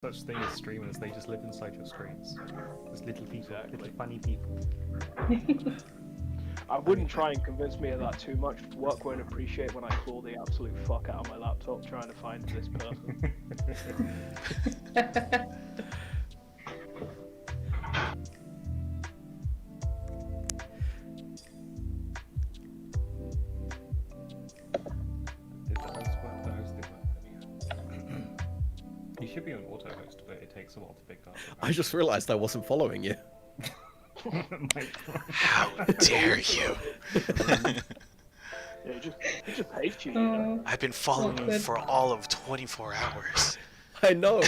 such thing as streamers, they just live inside your screens. There's little people, little funny people. I wouldn't try and convince me of that too much. Work won't appreciate when I claw the absolute fuck out of my laptop trying to find this person. You should be on auto host, but it takes a while to pick up. I just realised I wasn't following you. How dare you? Yeah, he just hates you, you know? I've been following you for all of 24 hours. I know.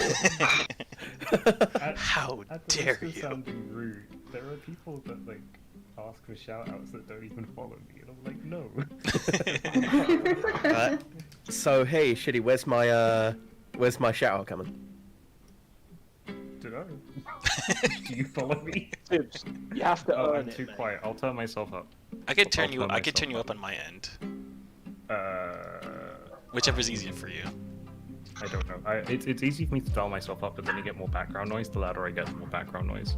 How dare you? Sounding rude. There are people that like ask for shoutouts that don't even follow me, and I'm like, no. So hey, Shitty, where's my shoutout coming? Did I? Do you follow me? Tibbs, you have to earn I'm it, too mate. quiet. I'll turn myself up. I could turn you up on my end. Whichever's easier for you. I don't know. It's easy for me to dial myself up, but then you get more background noise. The louder I get, the more background noise.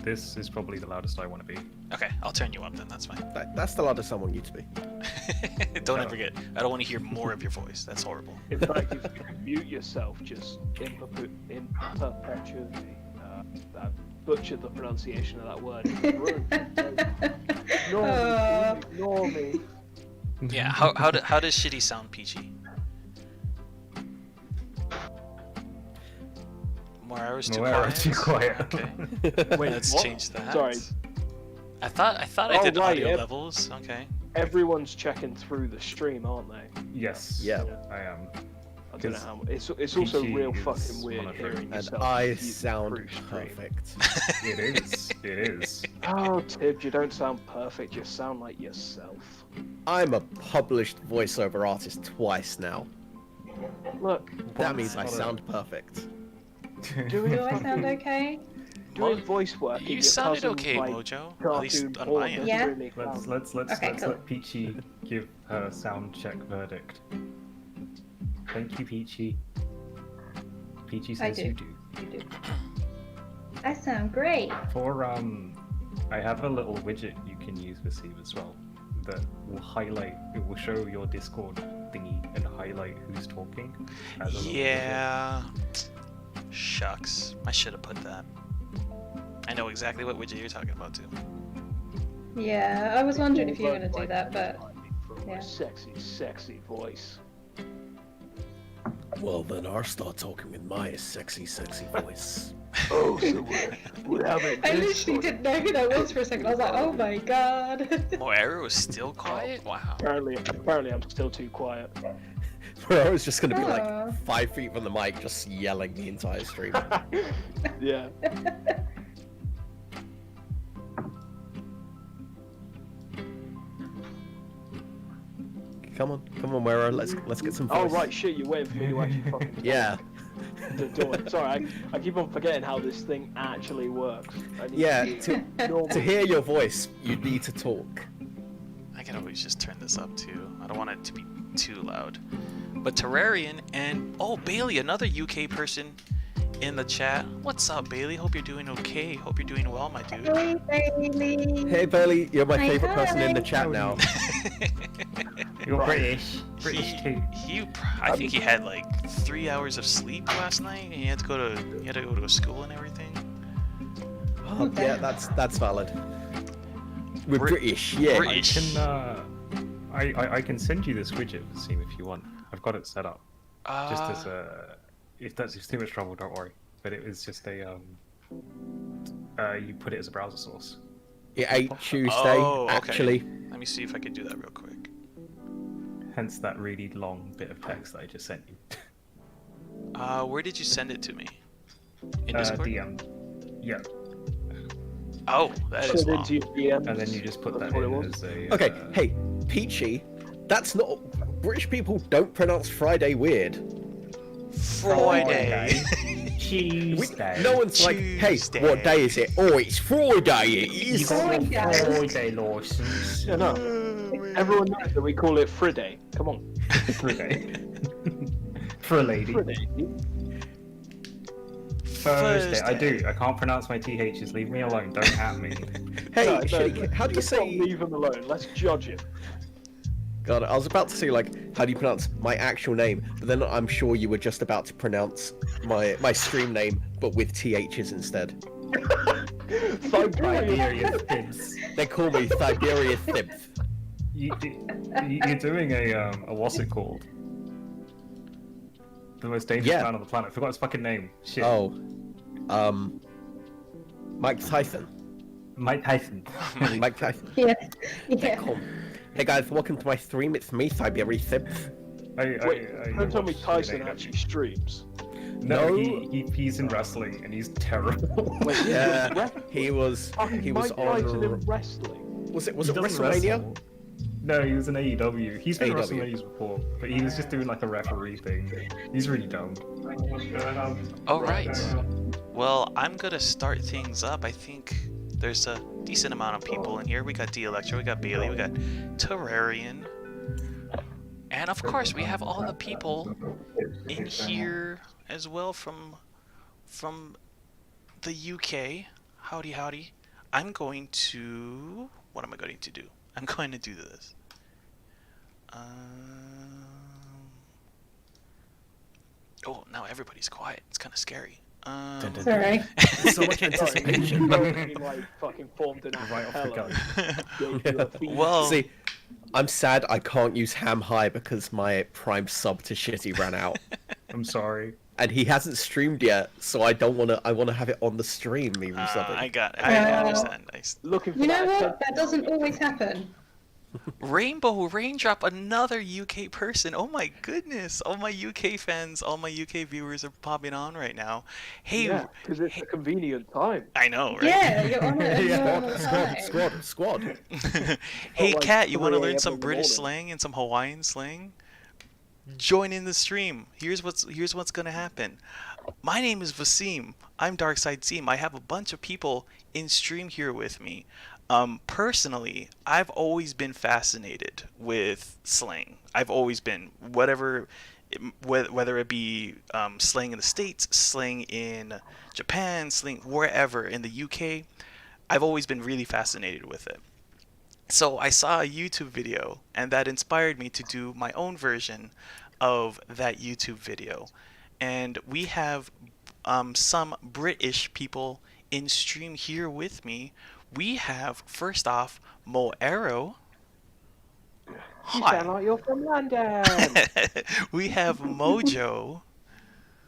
This is probably the loudest I want to be. Okay, I'll turn you up then, that's fine. That's the loudest I want you to be. Don't ever get... I don't want to hear more of your voice. That's horrible. In fact, if you mute yourself just in perpetuity, I butchered the pronunciation of that word. Ignore me. Yeah, how does shitty sound, Peachy? Moero's too quiet? Okay. Wait, let's what? change that. Sorry. I thought I did audio levels. Okay. Everyone's checking through the stream, aren't they? Yes. Yeah. I am. I don't know how. It's also PG real is fucking one weird of hearing And yourself. I sound perfect. It is. It is. Oh, Tibbs, you don't sound perfect. You sound like yourself. I'm a published voiceover artist twice now. Look, That means I sound perfect. doing Do I sound okay? voice work. in You your sounded cousin's, okay, like, Mojo. At cartoon least on porn my end. Yeah. really sound- Let's Okay, cool. let Peachy give her sound check verdict. Thank you, Peachy. Peachy says do. you do. You do. I sound great. For I have a little widget you can use with Steve as well that will highlight. It will show your Discord thingy and highlight who's talking. As a little Yeah. Shucks. I should have put that. I know exactly what widget you're talking about too. Yeah, I was wondering if you were going to do that, but From yeah. my sexy voice. Well, then I'll start talking with my sexy voice. Oh, so we're having I this literally didn't know who that was for a second. I was like, oh my god. Moero is still quiet? Wow. Apparently, I'm still too quiet. Where I was just gonna be like Aw. 5 feet from the mic, just yelling the entire stream. Yeah. Come on, Moero, let's get some voice. Oh right, shit! You're waiting for me to actually fucking talk. Yeah. Do it. Sorry, I keep on forgetting how this thing actually works. I need Yeah, to to hear your voice, you need to talk. I can always just turn this up too. I don't want it to be too loud. But Terrarian and Bailey, another UK person in the chat. What's up, Bailey? Hope you're doing okay. Hope you're doing well, my dude. Hey, Bailey. Hey Bailey, you're my Hi, favorite person in the hi. chat now. You're British too. I think he had like 3 hours of sleep last night, and he had to go to school and everything. Oh, yeah, that's valid. We're British, yeah. British. I can send you this widget, Seam, if you want. I've got it set up. Just as a, if that's too much trouble, don't worry. But it was just a you put it as a browser source. It ain't Tuesday, Oh, okay. actually. Let me see if I can do that real quick. Hence that really long bit of text that I just sent you. Where did you send it to me? In Discord? DM. Yeah. Oh, that is Send long. into your DMs. And then you just put that That's what it in was. as a. Okay, hey, Peachy, that's not. British people don't pronounce Friday weird. Friday. Tuesday. No one's like, hey, Tuesday. what day is it? Oh, it's Friday, it is. Friday license. Yeah, no. Everyone knows that we call it Friday. Come on. Friday. For a lady. Friday. Thursday. I do. I can't pronounce my THs. Leave me alone. Don't at me. Hey, No, Shitty, how do you let's not say? leave him alone. Let's judge him. God, I was about to say like, how do you pronounce my actual name? But then I'm sure you were just about to pronounce my stream name, but with THs instead. Tiberius Tibbs. They call me Tiberius Tibbs. You're doing a what's it called? The most dangerous man on the planet. I forgot his fucking name. Shit. Oh, Mike Tyson. Mike Tyson. Mike Tyson. Yeah. Yeah. Cool. Hey guys, welcome to my stream. It's me, Tiberius Tibbs. Wait, don't tell me Tyson actually streams. No, No. he's in wrestling and he's terrible. Yeah, he was Mike Tyson in wrestling. Was it He doesn't WrestleMania? wrestle. No, he was in AEW. He's been AEW. WrestleManias before, but he was just doing like a referee thing. He's really dumb. Alright. Well, I'm gonna start things up. I think there's a decent amount of people in here. We got D-Electro, we got Bailey, we got Terrarian. And of course, we have all the people in here as well from the UK. Howdy, howdy. I'm going to... What am I going to do? I'm going to do this. Oh, now everybody's quiet. It's kind of scary. Sorry. So much anticipation. He like fucking formed an Right off the acapella. gun. Well, See, I'm sad I can't use Ham High because my Prime sub to Shitty ran out. I'm sorry. And he hasn't streamed yet, so I don't wanna. I wanna have it on the stream. Me resubbing. I understand. Looking for You know that what? That doesn't always happen. Rainbow Raindrop, another UK person. Oh my goodness! All my UK fans, all my UK viewers are popping on right now. Hey, Yeah, because it's a convenient time. I know, right? Yeah, you're on it. Squad. Hey, like Kat, you want to 3 learn a.m. some in the British morning. slang and some Hawaiian slang? Join in the stream. Here's what's gonna happen. My name is Vasim. I'm Darkside Seam. I have a bunch of people in stream here with me. Personally, I've always been fascinated with slang. I've always been, whether it be slang in the States, slang in Japan, slang wherever in the UK, I've always been really fascinated with it. So I saw a YouTube video, and that inspired me to do my own version of that YouTube video. And we have some British people in stream here with me. We have, first off, Moero. You sound like you're from London. We have Mojo.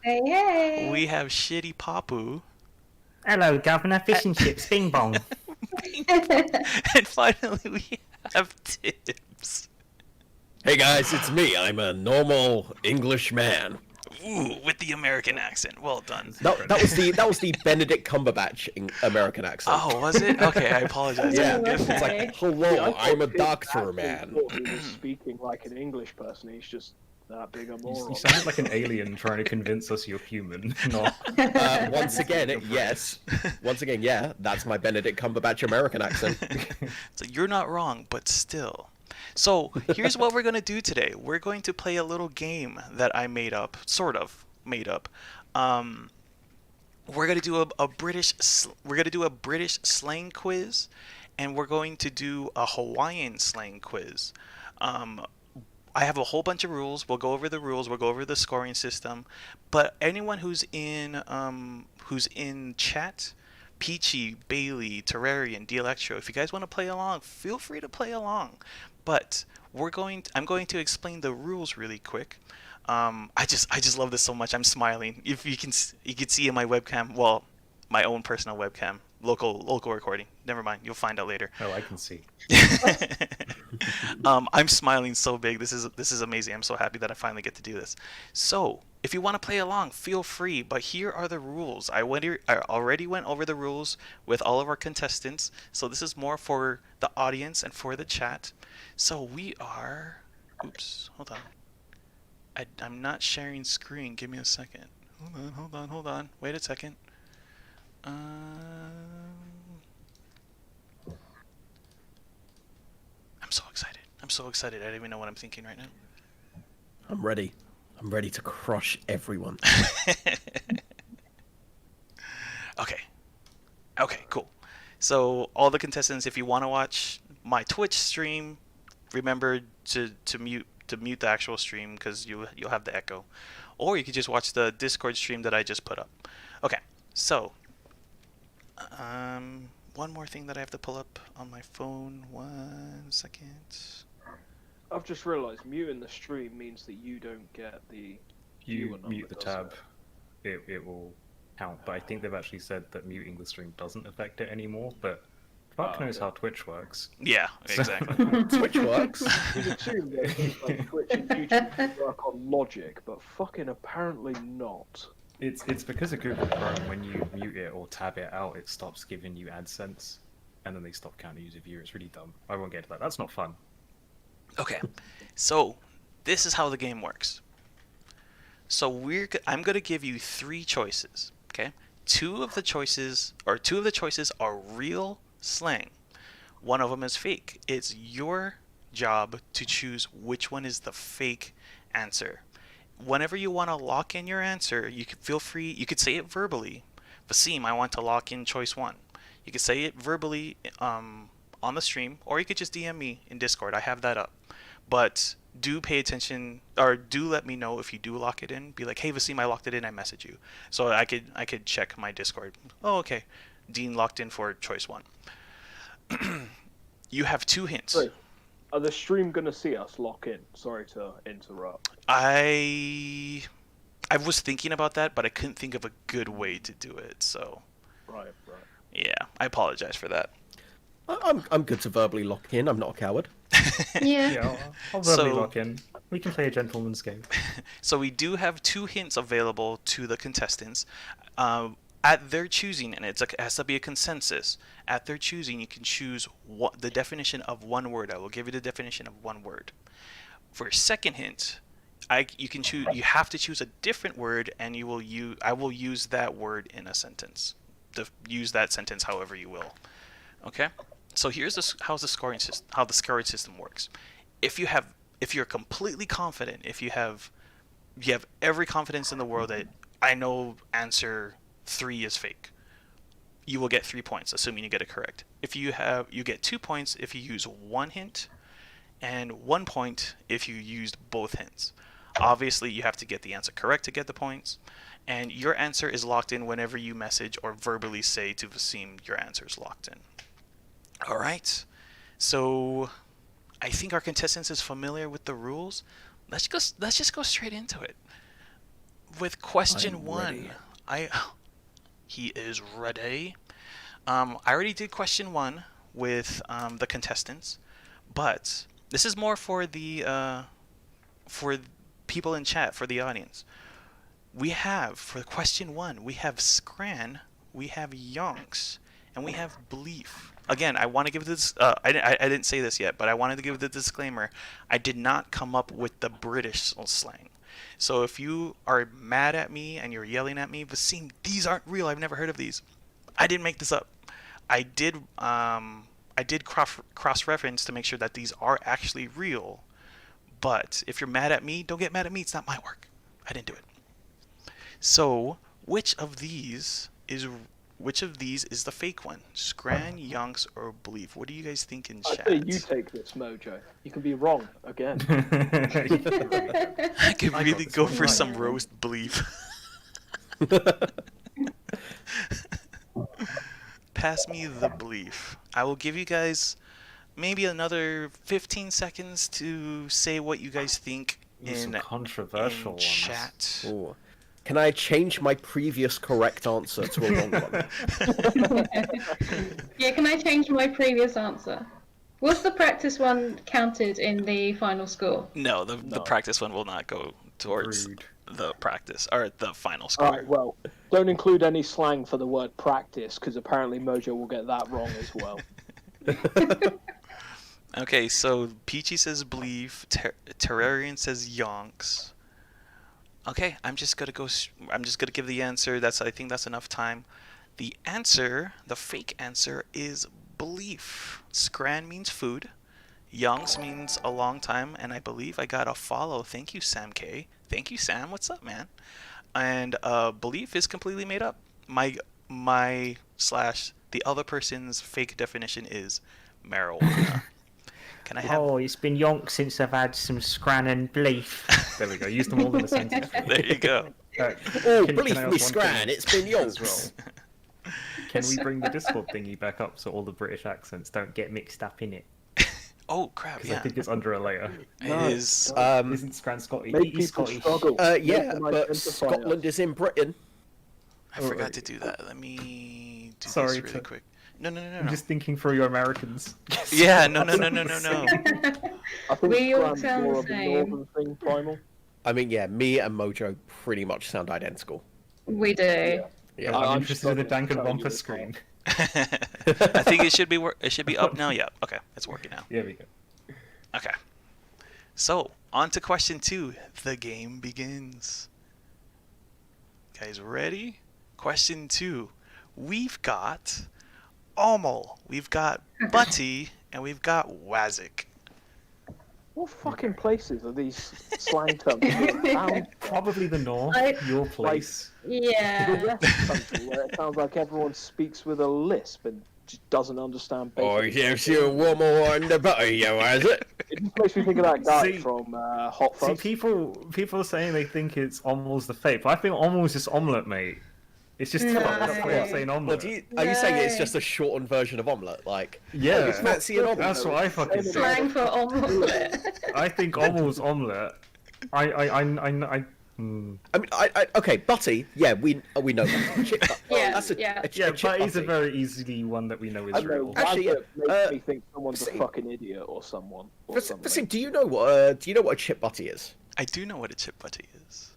Hey, hey. We have Shitty Papu. Hello, Governor. Fish and chips. Bing bong. And finally, we have Tibbs. Hey guys, it's me. I'm a normal English man. Ooh, with the American accent. Well done. That was the Benedict Cumberbatch American accent. Oh, was it? Okay, I apologize. Yeah, I it's didn't get that. like, hello, Yeah, I thought I'm a his doctor, accent man. thought he was speaking like an English person. He's just that big a You moron. sound like an alien trying to convince us you're human, not. Once again, yes. Once again, yeah, that's my Benedict Cumberbatch American accent. So you're not wrong, but still. So here's what we're going to do today. We're going to play a little game that I made up, sort of made up. We're going to do a British slang quiz, and we're going to do a Hawaiian slang quiz. I have a whole bunch of rules. We'll go over the rules. We'll go over the scoring system. But anyone who's in chat, Peachy, Bailey, Terrarian, D-Electro, if you guys want to play along, feel free to play along. But I'm going to explain the rules really quick. I just love this so much. I'm smiling. If you can see in my webcam, well, my own personal webcam, local recording. Never mind. You'll find out later. Oh, I can see. I'm smiling so big. This is amazing. I'm so happy that I finally get to do this. So, if you want to play along, feel free. But here are the rules. I already went over the rules with all of our contestants. So this is more for the audience and for the chat. So we are... Oops. Hold on. I'm not sharing screen. Give me a second. Hold on. Wait a second. I'm so excited. I don't even know what I'm thinking right now. I'm ready. I'm ready to crush everyone. Okay. Okay, cool. So all the contestants, if you want to watch my Twitch stream, remember to mute the actual stream because you'll have the echo, or you could just watch the Discord stream that I just put up. Okay, so one more thing that I have to pull up on my phone. 1 second. I've just realised muting the stream means that you don't get the. You mute the doesn't tab, it will count. But I think they've actually said that muting the stream doesn't affect it anymore. But fuck knows how Twitch works. Yeah, exactly. Twitch works. You'd assume that things like Twitch and YouTube work on logic, but fucking apparently not. It's because of Google Chrome. When you mute it or tab it out, it stops giving you AdSense, and then they stop counting user view. It's really dumb. I won't get to that. That's not fun. Okay, so this is how the game works. So I'm gonna give you 3 choices. Okay, two of the choices are real slang. One of them is fake. It's your job to choose which one is the fake answer. Whenever you want to lock in your answer, you can feel free. You could say it verbally. Vasim, I want to lock in choice 1. You could say it verbally on the stream, or you could just DM me in Discord. I have that up. But do pay attention, or do let me know if you do lock it in. Be like, hey Vasim, I locked it in. I message you, so I could check my Discord. Oh, okay. Dean locked in for choice 1. You have 2 hints. Wait, are the stream gonna see us lock in? Sorry to interrupt. I was thinking about that, but I couldn't think of a good way to do it. So Right. yeah, I apologize for that. I'm good to verbally lock in. I'm not a coward. Yeah. Yeah, I'll verbally So- lock in. We can play a gentleman's game. So we do have 2 hints available to the contestants at their choosing, and it has to be a consensus. At their choosing, you can choose the definition of one word. I will give you the definition of one word. For a second hint, you can choose. You have to choose a different word, and I will use that word in a sentence. Use that sentence however you will. Okay. So here's how the scoring system works. If you're completely confident, if you have every confidence in the world that I know answer 3 is fake, you will get 3 points, assuming you get it correct. If you get 2 points if you use 1 hint, and 1 point if you used both hints. Obviously, you have to get the answer correct to get the points, and your answer is locked in whenever you message or verbally say to Vasim your answer is locked in. All right, so I think our contestants is familiar with the rules. Let's just go straight into it with question I'm 1. ready. He is ready. I already did question 1 with the contestants, but this is more for the for people in chat, for the audience. We have, for question 1, we have Scran, we have Yonks, and we have Belief. Again, I want to give this. I didn't say this yet, but I wanted to give the disclaimer. I did not come up with the British slang. So if you are mad at me and you're yelling at me, Vasim, these aren't real. I've never heard of these. I didn't make this up. I did cross-reference to make sure that these are actually real. But if you're mad at me, don't get mad at me. It's not my work. I didn't do it. So which of these is the fake one? Scran, Yonks, or Belief? What do you guys think in chat? I say you take this, Mojo. You can be wrong again. I could I got really this go one for right. some roast Belief. Pass me the Belief. I will give you guys maybe another 15 seconds to say what you guys think Some in controversial ones. chat. Ooh. Can I change my previous correct answer to a wrong one? Yeah, can I change my previous answer? Was the practice one counted in the final score? No, the practice one will not go towards Rude. the practice or the final score. Alright, well, don't include any slang for the word practice, because apparently Mojo will get that wrong as well. Okay, so Peachy says Belief, Terrarian says Yonks. Okay, I'm just gonna give the answer. I think that's enough time. The fake answer is Belief. Scran means food. Yonks means a long time, and I believe I got a follow. Thank you, Sam K. Thank you, Sam. What's up, man? And Belief is completely made up. My my / the other person's fake definition is marijuana. Can I have? Oh, it's been yonks since I've had some scran and beef. There we go. Use them all in a sentence. There you go. Oh, Can believe I me, ask one Scran, thing it's been as yonks. well? Can we bring the Discord thingy back up so all the British accents don't get mixed up in it? Oh crap! Because I Yeah, think it's under a layer. it is. Isn't Scran Scottish? Make He's people Scottish. struggle. Yeah, Make them but identify Scotland us. is in Britain. I forgot to do that. Let me do Sorry this really to- quick. No. I'm just thinking for you Americans. Yeah, no. I think We all Scran's sound more the of a same. northern thing, Primal. I mean, yeah, me and Mojo pretty much sound identical. We do. Yeah. I'm I'm interested in the struggling to tell you Danganronpa as screen. I think it should be up now. Yeah. Okay, it's working now. Yeah, we go. Okay. So, on to question 2. The game begins. Guys ready? Question 2. We've got Omel, we've got Butty, and we've got Wazik. What fucking places are these slang terms being found? Probably the north, your place. The Yeah. West country, where it sounds like everyone speaks with a lisp and just doesn't understand Oh, basic. yes, you warm on the butter, you is it? It just makes me think of that guy See- from Hot See, Fuzz. people are saying they think it's Omel's the fake, but I think Omel's just omelette, mate. It's just No. that's why I'm saying Well, omelette. are you saying it's No. just a shortened version of omelette? Like, Yeah, you fancy an omelette? that's what I fucking think. Slang for omelette. I think Omel's omelette. Hmm. I mean, okay, Butty, yeah, we know that. Chip, Yeah, that's a, yeah. a, ch- Yeah, a chip but he's a Butty. very easily one that we know is I don't know, real. Actually, Wazza makes me think someone's a see- fucking idiot or someone. Or But something. see, do you know what a chip Butty is? I do know what a chip Butty is.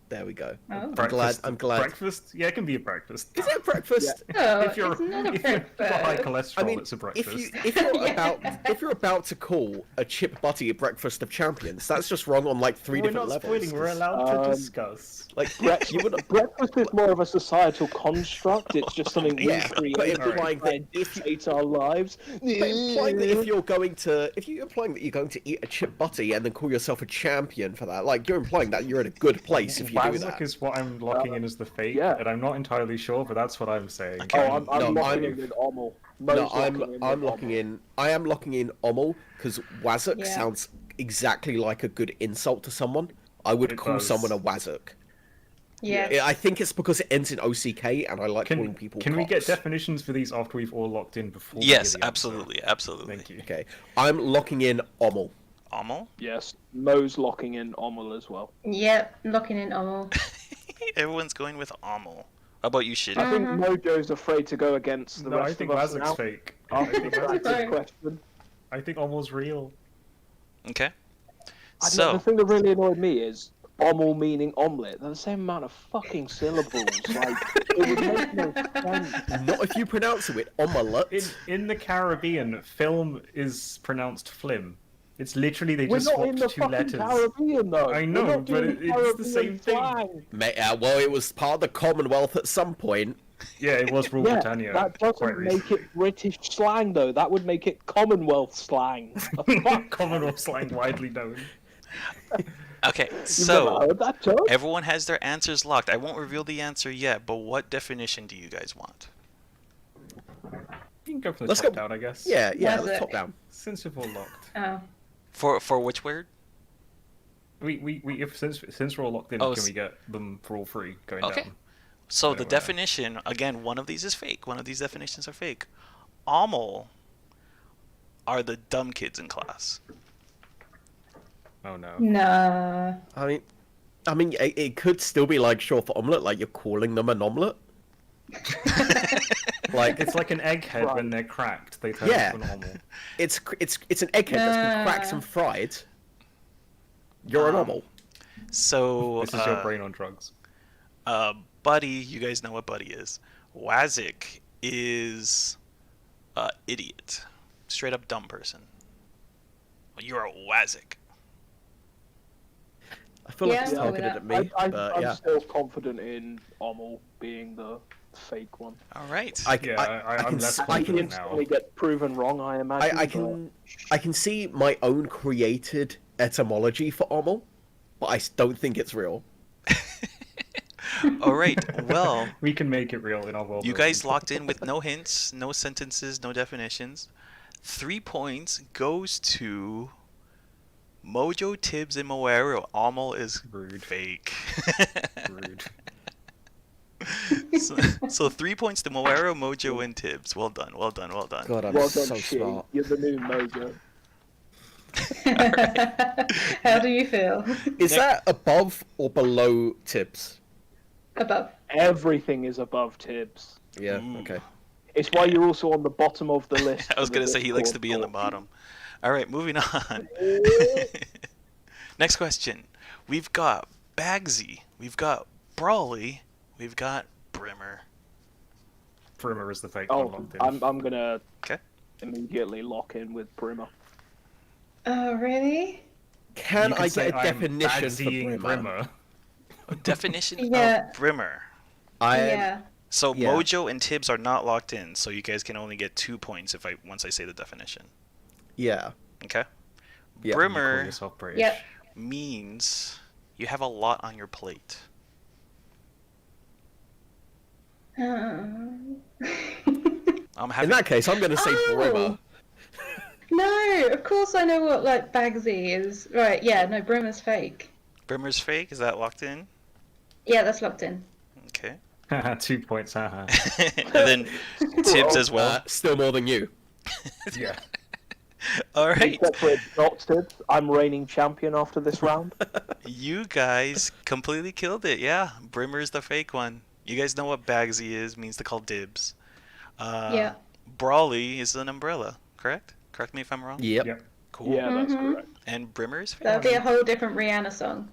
There we go. Oh. I'm glad. Breakfast? Yeah, it can be a breakfast. Is it breakfast? Oh, If you're it's not a if you've got high breakfast. cholesterol, I mean, it's a breakfast. if you're about to call a chip Butty a breakfast of champions, that's just wrong on like 3 We're different not levels. spoiling. We're allowed to Um, discuss. Like you would Breakfast is more of a societal construct. It's just something Yeah, we but create implying to that if you- dictate our lives. But implying that if you're implying that you're going to eat a chip Butty and then call yourself a champion for that, like you're implying that you're in a good place if you do Wazik that. is what I'm locking in as the fake, yeah. and I'm not entirely sure, but that's what I'm saying. Okay. Oh, I'm No, locking I'm- in with Omel. No, Mo's locking in. I am locking in Omel because Wazuk Yeah. sounds exactly like a good insult to someone. I would It call does. someone a Wazuk. Yeah. I think it's because it ends in OCK, and I like calling people. Can we get cocks. definitions for these after we've all locked in before? we Yes, hear the answer? absolutely. Thank you. Okay, I'm locking in Omel. Omel? Yes, Mo's locking in Omel as well. Yep, locking in Omel. Everyone's going with Omel. How about you, Shitty? I think Mojo's afraid to go against the No, I rest think of us Wazik's now. fake. After the Wazik's practice fake. question. I think Omel's real. Okay. I don't know, the So, thing that really annoyed me is Omel meaning omelette. They're the same amount of fucking syllables. Like, it would make no sense. Not if you pronounce it with omelette. In the Caribbean, film is pronounced flim. It's literally they We're just not in swapped the two fucking letters. Caribbean, though. I We're know, not but doing it's the Caribbean same thing. slang. Well, it was part of the Commonwealth at some point. Yeah, it was Rule Yeah, Britannia. that quite doesn't recently. make it British slang, though. That would make it Commonwealth slang. The fuck? Commonwealth slang widely known. okay, You've so never heard that joke? everyone has their answers locked. I won't reveal the answer yet, but what definition do you guys want? You can go for the Let's top go- down, I guess. Yeah, Wazuk. let's top down. Since we've all locked. Oh. For which word? Since we're all locked in, Oh, can we get them for all three going Okay. down? So Yeah, the well. definition, again, one of these is fake. One of these definitions are fake. Omel are the dumb kids in class. Oh no. Nah. I mean, it could still be like short for omelette, like you're calling them an omelette. Like It's like an egghead Right. when they're cracked. They turn Yeah. into an omelette. it's an egghead that's been cracked and fried. You're an omelette. So, This is your brain on drugs. Buddy, you guys know what Buddy is. Wazik is idiot. Straight up dumb person. You're a Wazik. I feel like Yeah, it's I'm targeted with at me, but I'm yeah. still confident in Omel being the fake one. All right. I I'm can less I confident can now. Instantly get proven wrong, I imagine. I can see my own created etymology for omel, but I don't think it's real. All right. Well, We can make it real in our world. you guys locked in with no hints, no sentences, no definitions. 3 points goes to Mojo, Tibbs, and Moero. Almo is Rude. fake. Rude. so 3 points to Moero, Mojo, and Tibbs. Well done, well done, well done. God, I'm Well done, so She. smart. You're the new Mojo. How do you feel? Is that above or below Tibbs? Above. Everything is above Tibbs. Yeah. Ooh. Okay. It's why you're also on the bottom of the list. I was for gonna the say he likes to be in the Discord bottom. All right, moving on. Next question. We've got Bagsy. We've got Brawly. We've got Brimmer. Brimmer is the fake Oh, one locked in. I'm gonna Okay. immediately lock in with Brimmer. Oh, really? Can You could I say get a I'm definition for Bagsying Brimmer? Definition Yeah. of Brimmer. Yeah. So Yeah. Mojo and Tibbs are not locked in, so you guys can only get 2 points once I say the definition. Yeah. Okay. Yeah. You call Brimmer yourself British. Yep. means you have a lot on your plate. Um, I'm In having that case, I'm going to say Oh! Brimmer. No, of course I know what like Bagsy is. Right, yeah, no, Brimmer's fake. Brimmer's fake. Is that locked in? Yeah, that's locked in. Okay. 2 points, haha. And then Tibbs as well. Still more than you. Yeah. All right. Except for not Tibbs. I'm reigning champion after this round. You guys completely killed it. Yeah, Brimmer's the fake one. You guys know what Bagsy is, means to call dibs. Yeah. Brawly is an umbrella, correct? Correct me if I'm wrong. Yep. Yep. Cool. Yeah, that's Mhm. correct. And Brimmer's fake. That'd be a whole different Rihanna song.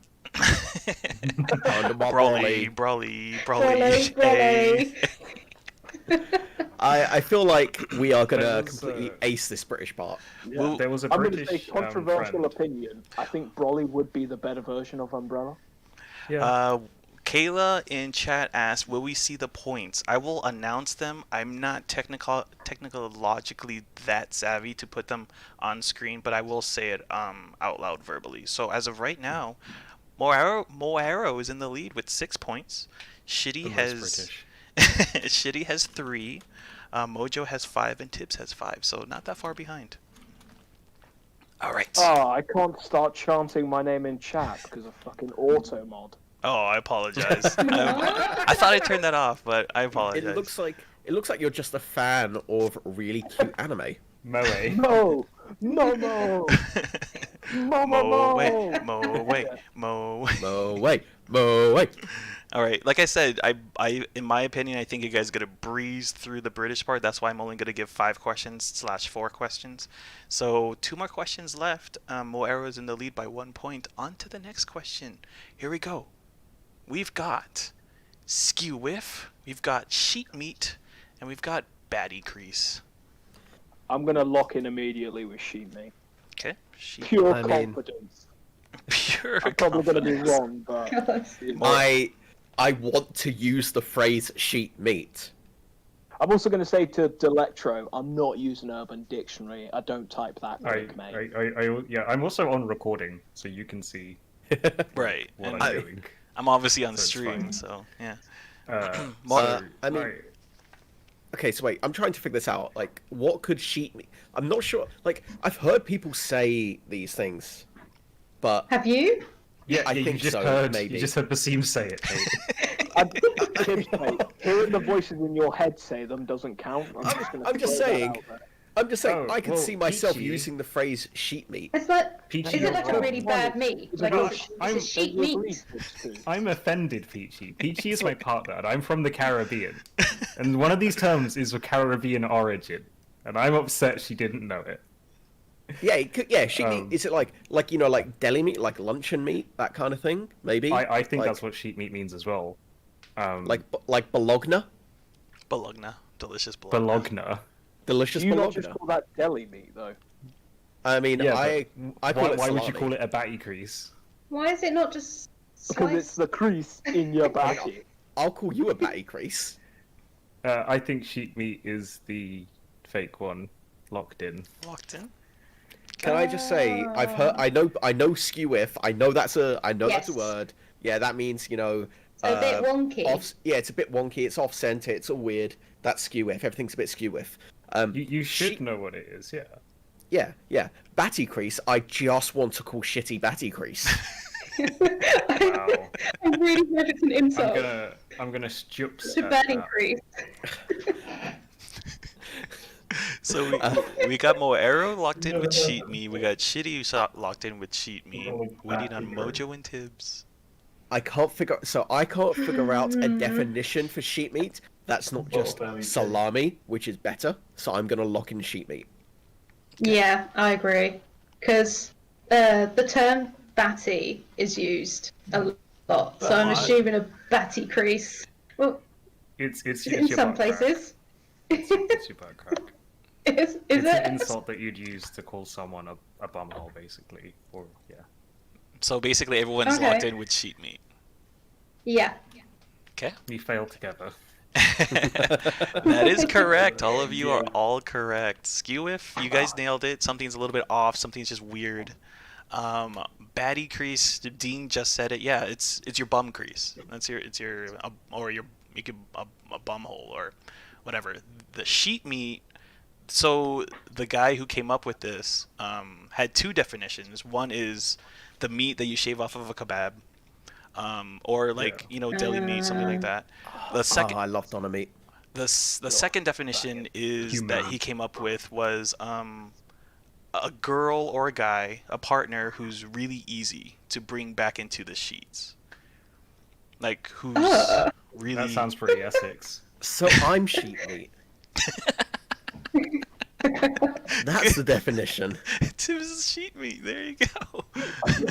Under my Brawly, Brawly. Brawly, Brawly, hey. I feel like we are going to There was, completely ace this British part. Yeah. Well, There was a I'm going to British say controversial friend. opinion. I think Brawly would be the better version of Umbrella. Yeah. Kayla in chat asked, "Will we see the points?" I will announce them. I'm not technologically that savvy to put them on screen, but I will say it out loud verbally. So as of right now, Moero is in the lead with 6 points. Shitty The most has British. Shitty has 3. Mojo has 5 and Tibbs has 5. So not that far behind. All right. Oh, I can't start chanting my name in chat because of fucking auto mod. Oh, I apologize. I thought I turned that off, but I apologize. It looks like you're just a fan of really cute anime. Moe. No, no, no, no, Mo way, no. mo way, mo way. Mo way, mo way. All right, like I said, I, in my opinion, I think you guys are gonna breeze through the British part. That's why I'm only gonna give 5 questions / 4 questions. So 2 more questions left. Moero is in the lead by 1 point. On to the next question. Here we go. We've got skew whiff, we've got sheet meat, and we've got baddie crease. I'm gonna lock in immediately with Sheet Me. Okay, sheet Pure I mean- confidence. pure. I'm probably gonna be confidence. wrong, but God. I want to use the phrase sheet meat. I'm also gonna say to Delectro, I'm not using Urban Dictionary. I don't type that quick, mate. Yeah, I'm also on recording, so you can see Right. what And I'm doing. I'm obviously on So it's stream, fine. so yeah. I mean- Okay, so wait, I'm trying to figure this out. Like, what could sheet meat? I'm not sure. Like, I've heard people say these things, but Have you? I you think just so, heard, maybe. You just heard Basim say it. Kate. Mate, hearing the voices in your head say them doesn't count. I'm just throw that saying. out there. I'm just saying, Oh, I can well, see myself Peachy- using the phrase sheet meat. It's like, Peachy, is it like you're a really wrong. bad meat? It's Like a- it's I'm- a sheet They agree meat. to. I'm offended, Peachy. Peachy is my partner, and I'm from the Caribbean. And one of these terms is of Caribbean origin. And I'm upset she didn't know it. Yeah, it could, yeah, sheet Um, meat. Is it like like deli meat, like luncheon meat, that kind of thing? Maybe. I think Like- that's what sheet meat means as well. like bologna, Bologna, delicious bologna. Bologna. delicious Do you not bologna. just call that deli meat though? I mean, Yeah, I but call why, it why would you salami. call it a batty crease? Why is it not just Because it's sliced? the crease in your backy. I'll call you a batty crease. I think sheet meat is the fake one, locked in. Locked in. Can I just say I've heard I know skew if I know that's a Yes. word. Yeah, that means So a bit wonky. Yeah, it's a bit wonky. It's off center. It's all weird. That's skew with. Everything's a bit skew with. You should know what it is, yeah. Yeah. Batty crease. I just want to call shitty batty crease. Wow. I really hope it's an insult. I'm gonna jups. To batting crease. So we got Moero locked in with Sheet Me. We got Shitty locked in with Sheet Me. We need on Mojo and Tibbs. I can't figure out a definition for sheet meat that's not just salami, which is better. So I'm gonna lock in sheet meat. Yeah, I agree. Because the term batty is used a lot, so I'm assuming a batty crease. Well, it's in some places. It's your butt crack. Is It's it? an insult that you'd use to call someone a bumhole, basically. Or So basically, everyone's Okay. locked in with Sheet Meat. Yeah. Okay. we fail together. That is correct. All of you are all correct. Skew if you guys nailed it. Something's a little bit off. Something's just weird. Batty crease. Dean just said it. Yeah, it's your bum crease. That's your you could a bum hole or whatever. The sheet meat. So the guy who came up with this had two definitions. One is the meat that you shave off of a kebab. Or like deli meat, something like that. The second, I love doner meat. the second definition is that he came up with was a girl or a guy, a partner who's really easy to bring back into the sheets, like who's really. That sounds pretty Essex. So I'm sheet meat. That's the definition. Tibbs is sheet meat. There you go.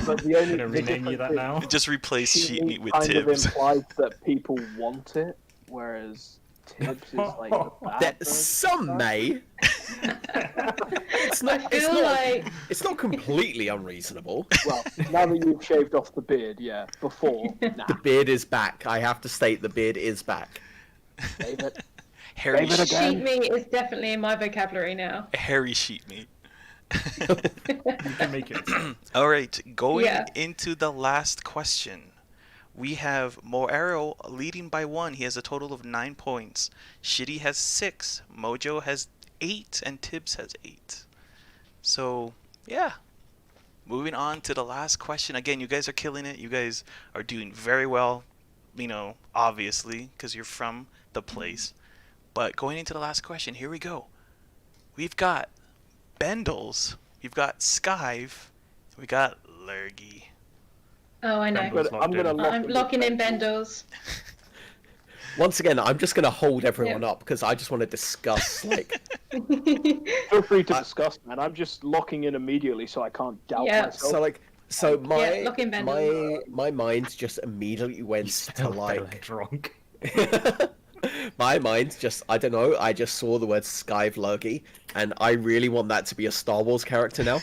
But the only Gonna rename you that now. Just replace sheet meat with kind Tibbs. of implies that people want it, whereas Tibbs is like the bad person. Some may. It's not. I feel like It's not completely unreasonable. Well, now that you've shaved off the beard, yeah. Before, nah. The beard is back. I have to state the beard is back. David. Hairy, David again. sheet meat is definitely in my vocabulary now. hairy sheet meat. You can make it. All right, going Yeah. into the last question. We have Moero leading by 1. He has a total of 9 points. Shitty has 6. Mojo has 8. And Tibbs has 8. So, yeah. Moving on to the last question. Again, you guys are killing it. You guys are doing very well, obviously, because you're from the place. But going into the last question, here we go. We've got Bendels. We've got Skive. We got Lurgy. Oh, I know. I'm locking in Bendels. Once again, I'm just going to hold everyone up because I just want to discuss, like... Feel free to discuss, man. I'm just locking in immediately so I can't doubt myself. So, lock in Bendels. my mind just immediately went to, like... drunk. My mind just, I don't know, I just saw the word Skive Lurgy, and I really want that to be a Star Wars character now.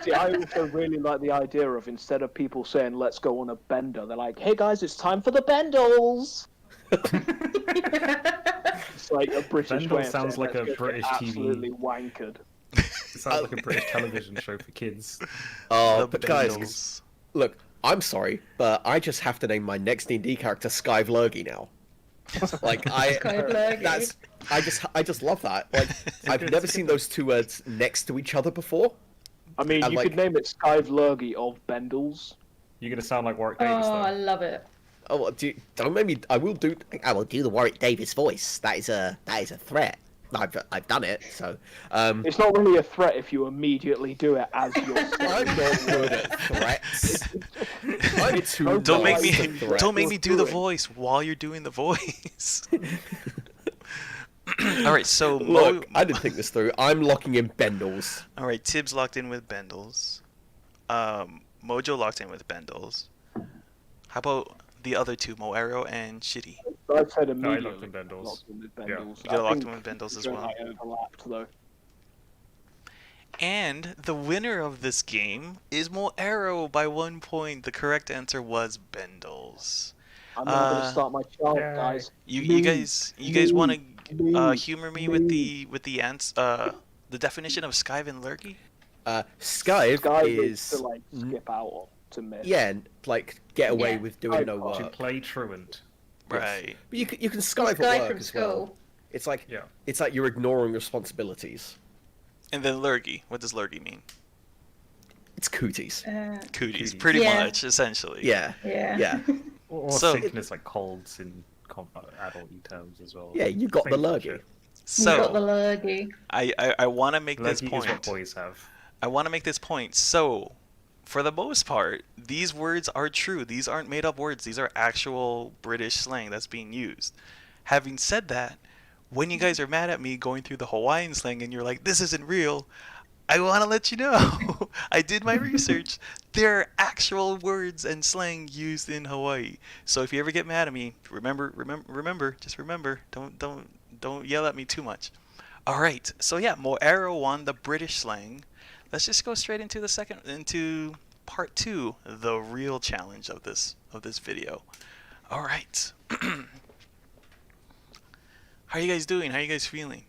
See, I also really like the idea of, instead of people saying, let's go on a bender, they're like, hey guys, it's time for the Bendels! It's like a British way of sounds saying, like a "Let's get British TV. absolutely wankered. It sounds like a British television show for kids. Oh, The but guys, Bendels. look, I'm sorry, but I just have to name my next D&D character Skive Lurgy now. Like, Skive Lurgy. I just love that. Like, I've never seen those two words next to each other before. I mean, And, you like- could name it Skive Lurgy of Bendels. You're gonna sound like Warwick Davis, Oh, I though. love it. Oh, well, don't make me. I will do the Warwick Davis voice. That is a threat. I've done it. So, It's not really a threat if you immediately do it as yourself. I'm not good at threats. I'm too Don't make nice me to threats. don't make me do the Doing. voice while you're doing the voice. All right, so Look, I didn't think this through. I'm locking in Bendels. all right, Tibbs locked in with Bendels. Mojo locked in with Bendels. How about the other two, Moero and Shitty? I said No, I immediately. locked in Bendels. Locked in with Yeah. Bendels. You got I locked think in with Bendels as you and well. I overlapped, though. And the winner of this game is Moero by 1 point. The correct answer was Bendels. I'm now going Uh, to start my challenge, Yay. guys. You guys want to humor me with me. the definition of Skive and Lurgy? Skive Guy is to like skip out on. to miss. Yeah, and, like get away Yeah. with doing no To To work. play truant. Right. But you can skive at Sky work from as well. school. It's like Yeah. it's like you're ignoring responsibilities. And then lurgy. What does lurgy mean? It's cooties. Cooties, Cooties. pretty Yeah. much, essentially. Yeah. Yeah. Yeah. Or So- sickness like colds in adult terms as well. Yeah, you got the Same lurgy. shit. You got the So lurgy. I want to make this Lurgy is what point. boys have. I want to make this point. So, for the most part, these words are true. These aren't made up words. These are actual British slang that's being used. Having said that, when you guys are mad at me going through the Hawaiian slang and you're like, this isn't real, I want to let you know. I did my research. There are actual words and slang used in Hawaii. So if you ever get mad at me, remember, just remember, don't yell at me too much. All right. So yeah, Moero won the British slang. Let's just go straight into part 2, the real challenge of this video. All right. How are you guys doing? How are you guys feeling?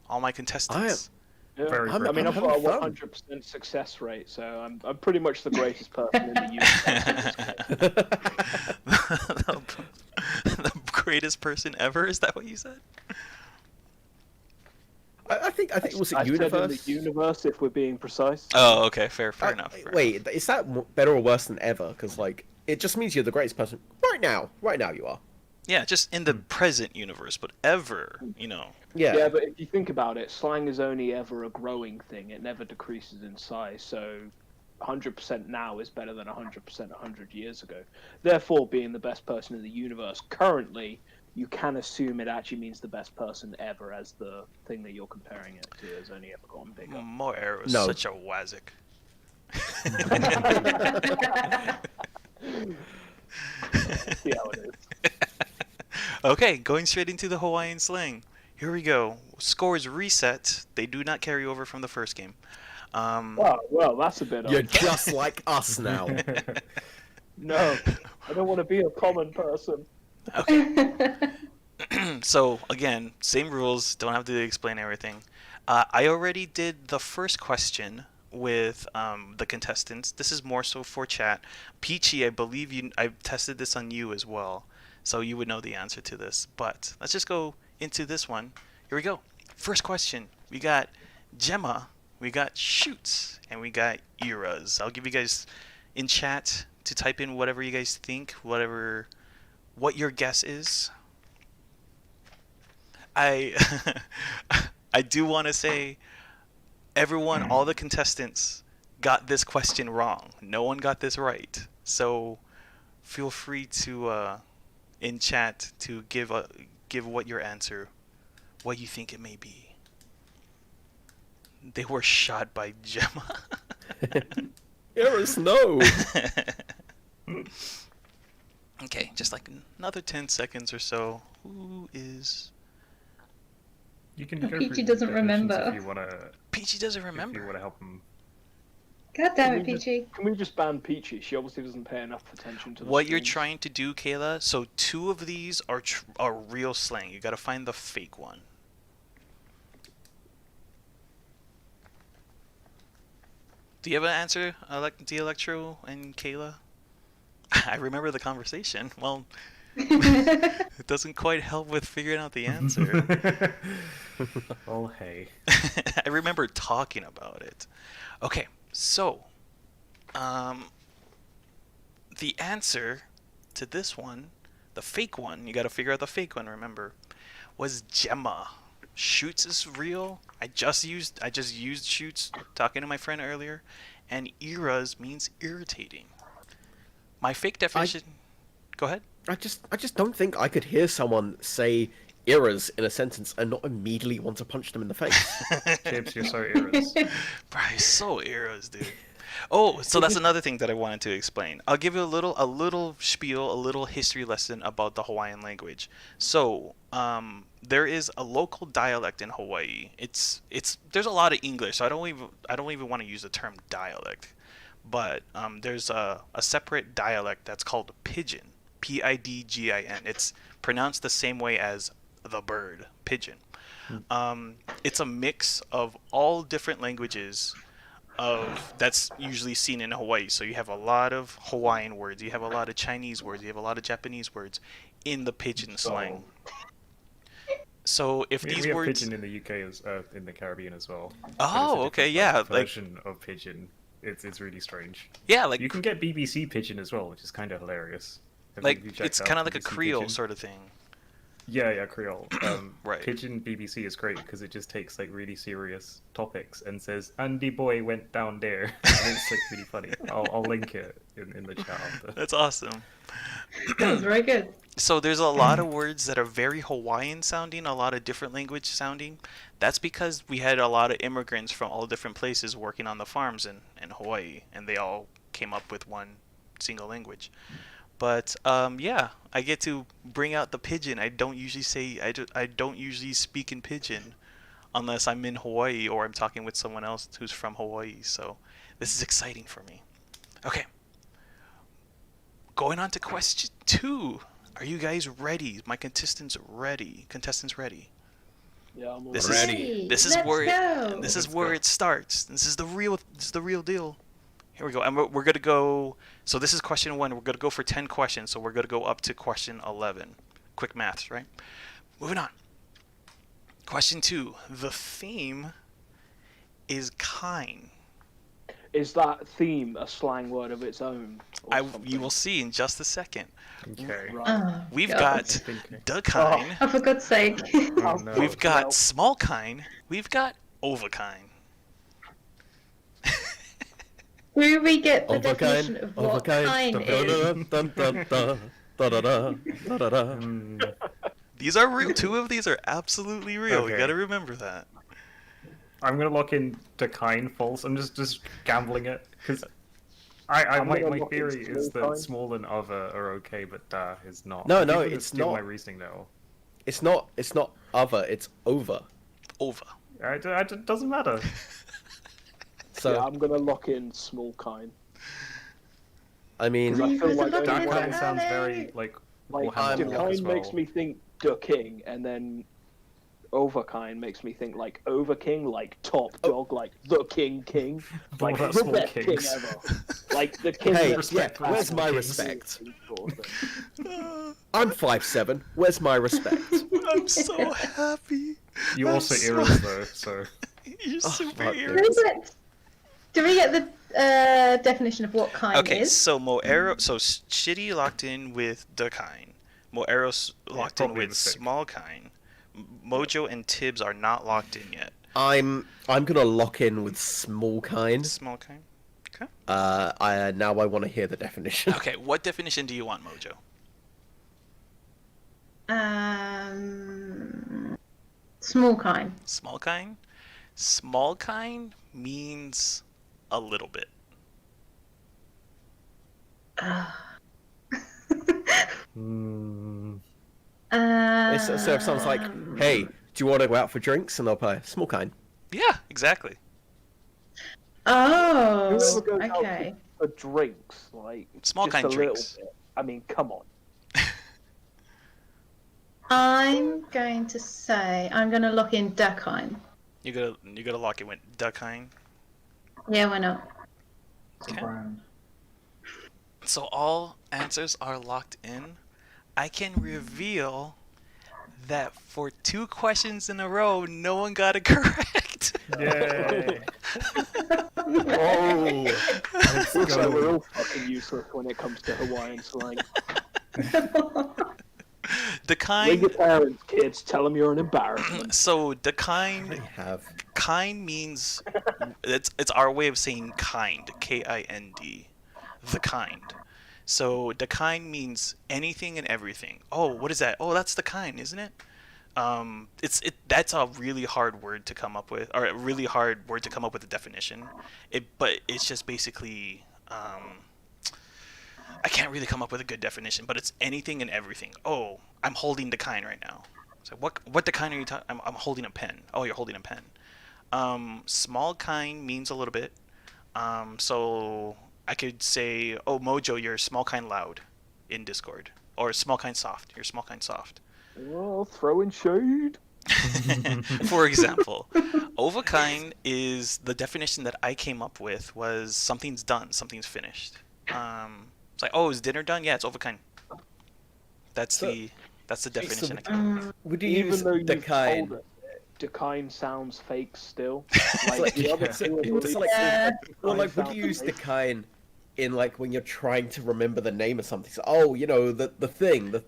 All my contestants. Yeah. Very I mean, I've having got a fun. 100% success rate, so I'm pretty much the greatest person in the universe. The greatest person ever? Is that what you said? I think it was I a said in the universe. universe, if we're being precise. Oh, okay. Fair enough. fair Wait, is that better or worse than ever? Because like it just means you're the greatest person right now. Right now you are. Yeah, just in the present universe, but ever, Yeah. Yeah, but if you think about it, slang is only ever a growing thing. It never decreases in size. So 100% now is better than 100% 100 years ago. Therefore, being the best person in the universe currently, you can assume it actually means the best person ever, as the thing that you're comparing it to has only ever gotten bigger. Moero is No. such a wazik. See how it is. Okay, going straight into the Hawaiian slang. Here we go. Scores reset. They do not carry over from the first game. Well, that's a bit. You're unfair. just like us now. No, I don't want to be a common person. Okay. So again, same rules. Don't have to explain everything. I already did the first question with the contestants. This is more so for chat. Peachy, I believe I've tested this on you as well, so you would know the answer to this. But let's just go into this one. Here we go. First question. We got Gemma, we got Shoots, and we got Eras. I'll give you guys in chat to type in whatever you guys think, what your guess is. I do want to say everyone, all the contestants got this question wrong. No one got this right. So feel free to in chat to give what your answer, what you think it may be. They were shot by Gemma. Eris, no. Okay, just like another 10 seconds or so. Who is... You can go Peachy through doesn't definitions remember. if you want to. Peachy doesn't If you remember. want to help him. God damn it, Can we just- Peachy. Can we just ban Peachy? She obviously doesn't pay enough attention to the What you're streams. trying to do, Kayla, so 2 of these are real slang. You gotta find the fake one. Do you have an answer, the Electro and Kayla? I remember the conversation. Well, it doesn't quite help with figuring out the answer. Oh hey. I remember talking about it. Okay, so the answer to this one, the fake one, you gotta figure out the fake one, remember, was Gemma. Shoots is real. I just used Shoots talking to my friend earlier, and Eras means irritating. My fake definition. Go ahead. I just don't think I could hear someone say eras in a sentence and not immediately want to punch them in the face. Tibbs, you're so eras. Bro, he's so Eras, dude. Oh, so that's another thing that I wanted to explain. I'll give you a little spiel, a little history lesson about the Hawaiian language. So, there is a local dialect in Hawaii. There's a lot of English, so I don't even want to use the term dialect. But there's a separate dialect that's called Pidgin, Pidgin. It's pronounced the same way as the bird, pigeon. It's a mix of all different languages that's usually seen in Hawaii. So you have a lot of Hawaiian words, you have a lot of Chinese words, you have a lot of Japanese words in the pidgin slang. So if we these have words, pidgin in the UK as in the Caribbean as well. oh, okay, yeah, like version of pidgin. It's really strange. yeah, like You can get BBC pidgin as well, which is kind of hilarious. like it's kind of like a Creole pidgin? sort of thing. Yeah, Creole. Right. Pidgin BBC is great because it just takes like really serious topics and says, "Andy boy went down there," and it's like really funny. I'll link it in the chat after. That's awesome. That was very good. So there's a lot of words that are very Hawaiian sounding, a lot of different language sounding. That's because we had a lot of immigrants from all different places working on the farms in Hawaii, and they all came up with one single language. But yeah, I get to bring out the pidgin. I don't usually I don't usually speak in pidgin unless I'm in Hawaii or I'm talking with someone else who's from Hawaii. So this is exciting for me. Okay. Going on to question 2. Are you guys ready? My contestants ready? Yeah, I'm This Ready. this is Let's where go. this is Let's where go. it starts. This is the real deal. Here we go. And we're gonna go. So this is question 1. We're gonna go for 10 questions. So we're gonna go up to question 11. Quick maths, right? Moving on. Question 2. The theme is kind. Is that theme a slang word of its own? Or You something? will see in just a second. Okay. Right. Oh, We've God. got the kind. Oh, for God's sake. Oh, no. We've got well- small kind. We've got over kind. Do we get the Overkind, definition of what kind is? These are real. 2 of these are absolutely real. You Okay. gotta remember that. I'm gonna lock in to kind false. I'm just gambling it because I'm my gonna lock in theory is small that kind. small and other are okay, but da is not. No, If no, you were to it's steal not. my reasoning now. It's not other, it's over. Over. It doesn't matter. So, Yeah, I'm gonna lock in small kind. I mean, I feel Leave us like alone, That only kind one- sounds Ali. very like Like Warhammer I'm- Warlock as kind well. makes me think ducking, and then overkind makes me think like overking, like top dog, like the king, like about the small best king kings? ever, like the king. hey, that- yeah, respect for where's small my kings. respect? sort of thing. I'm 5'7". Where's my respect? I'm so happy. You I'm also so- eras though, so You're super fuck. ears. Do we get the definition of what kind Okay, is? so Moero, so Shitty locked in with the kind. Moero's locked in probably a with mistake. small kind. Mojo and Tibbs are not locked in yet. I'm gonna lock in with small kind. Small kind. Okay. I want to hear the definition. Okay, what definition do you want, Mojo? Small kind. Small kind? Small kind means a little bit. So if someone's like, "Hey, do you want to go out for drinks?" and they'll play small kind. Yeah, exactly. Oh, Whoever goes out okay. for drinks, like Small just kind a little drinks. bit. I mean, come on. I'm going to say I'm going to lock in the kind. You gotta lock it with the kind. Yeah, why not? Okay. So all answers are locked in. I can reveal that for 2 questions in a row, no one got it correct. yay! Oh, Let's looks like we're go. all fucking useless when it comes to Hawaiian slang. The Ring your kind. parents, kids. Tell them you're an embarrassment. So the I kind have. means it's our way of saying kind. Kind. The kind. So the kind means anything and everything. Oh, what is that? Oh, that's the kind, isn't it? That's a really hard word to come up with, or a really hard word to come up with a definition. But it's just basically I can't really come up with a good definition, but it's anything and everything. Oh, I'm holding the kind right now. So what the kind are you talking? I'm holding a pen. Oh, you're holding a pen. Small kind means a little bit. So I could say, oh, Mojo, you're small kind loud in Discord, or small kind soft. You're small kind soft. Well, throwing shade. For example, overkind is the definition that I came up with was something's done, something's finished. It's like, oh, is dinner done? Yeah, it's overkind. That's the definition I came up with. Would you Even use though you've the told kind? us Decine sounds fake still. Like, Like the other two are It's like, Yeah. well, like, would you use the kind in like when you're trying to remember the name of something? So, oh, you know, the thing, the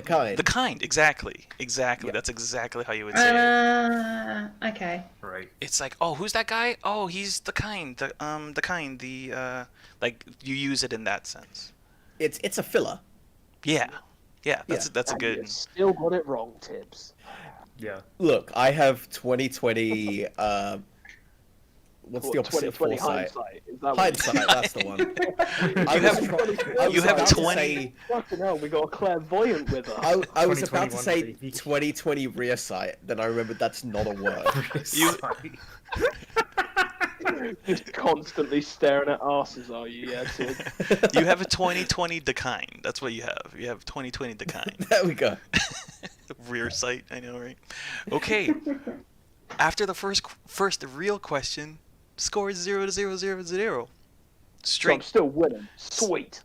kind. The kind, exactly. Yeah. That's exactly how you would say it. Okay. Right. It's like, oh, who's that guy? Oh, he's the kind. Like you use it in that sense. It's a filler. Yeah. That's a And good. you still got it wrong, Tibbs. Yeah. Look, I have 2020. What's the opposite of 2020 foresight? hindsight. Is that Hindsight. That's the one. You have about to 20 say- Fucking hell, we got a clairvoyant with us. I was about to 2021 say baby. 2020 rear sight, then I remembered that's not a word. You- Just constantly staring at asses, are you? Yeah, Tibbs. You have a 2020 decline. That's what you have. You have 2020 decline. There we go. Rear sight. I know, right? Okay. After the first real question, score is 0-0-0-0. So I'm Straight. still winning. Sweet.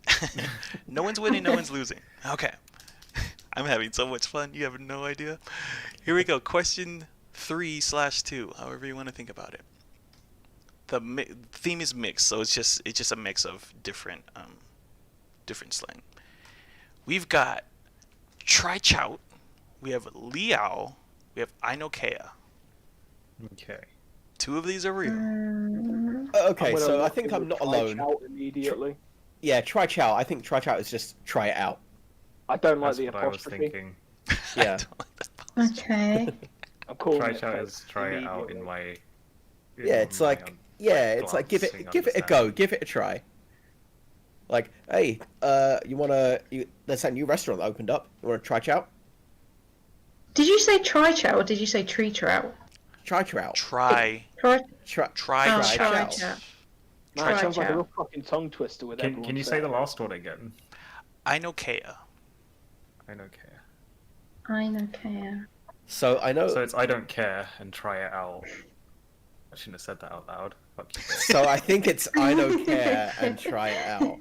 No one's winning, no one's losing. Okay. I'm having so much fun. You have no idea. Here we go. Question 3/2. However you want to think about it. The theme is mixed, so it's just a mix of different slang. We've got Trichout, we have Liao, we have Ainokea. Okay. Two of these are real. Okay, I'm gonna so I lock think in I'm with not try alone. chow immediately. Yeah, try chow. I think try chow is just try it out. I don't like That's the what I was apostrophe. thinking. Yeah. Okay. I'm calling Try it shout fake is try it out in immediately. my. Yeah, it's like it's like give it a go, give it a try. Like, hey, there's that new restaurant that opened up. You want to try chow? Did you say try chow or did you say tree trout? Try chow. Try Try. Try. Oh, chow. try chow. chow. Man, Try it sounds like a chow. real fucking tongue twister with everyone Can you say saying the it. last one again? Ainokea. I don't care. I don't care. So I know. So it's I don't care and try it out. I shouldn't have said that out loud. Fuck you. So I think it's I don't care and try it out.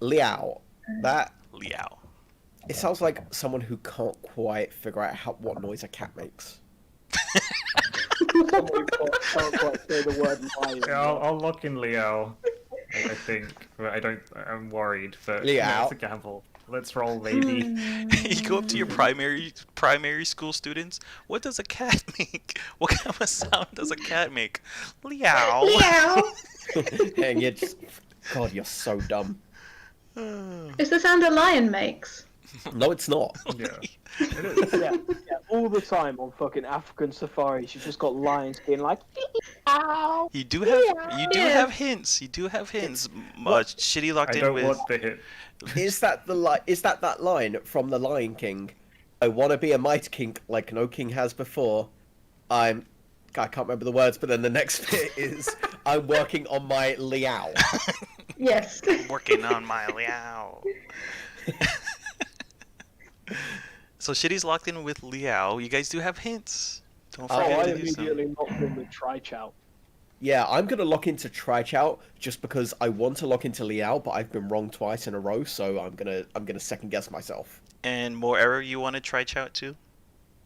Liao. That Liao. it sounds like someone who can't quite figure out what noise a cat makes. Someone who can't quite say the word lion. Yeah, I'll lock in Liao. I think. But I'm worried, but Liao. it's a gamble. Let's roll, baby. You go up to your primary school students. What does a cat make? What kind of sound does a cat make? Liao. Meow. And you just, God, you're so dumb. Is the sound a lion makes? No, it's not. Yeah. It is. Yeah, all the time on fucking African safaris, you've just got lions being like, ow. You do have Yeah. have hints. You do have hints. Shitty locked I in don't with. want the hit. Is that that line from The Lion King? I want to be a mighty king like no king has before. I can't remember the words, but then the next bit is I'm working on my Liao. Yes. Working on my Liao. So Shitty's locked in with Liao. You guys do have hints. Don't Oh, forget I to do so. immediately knocked in with try chow. Yeah, I'm gonna lock into Try Chow just because I want to lock into Liao, but I've been wrong twice in a row, so I'm gonna second guess myself. And Moero, you want to try Chow too?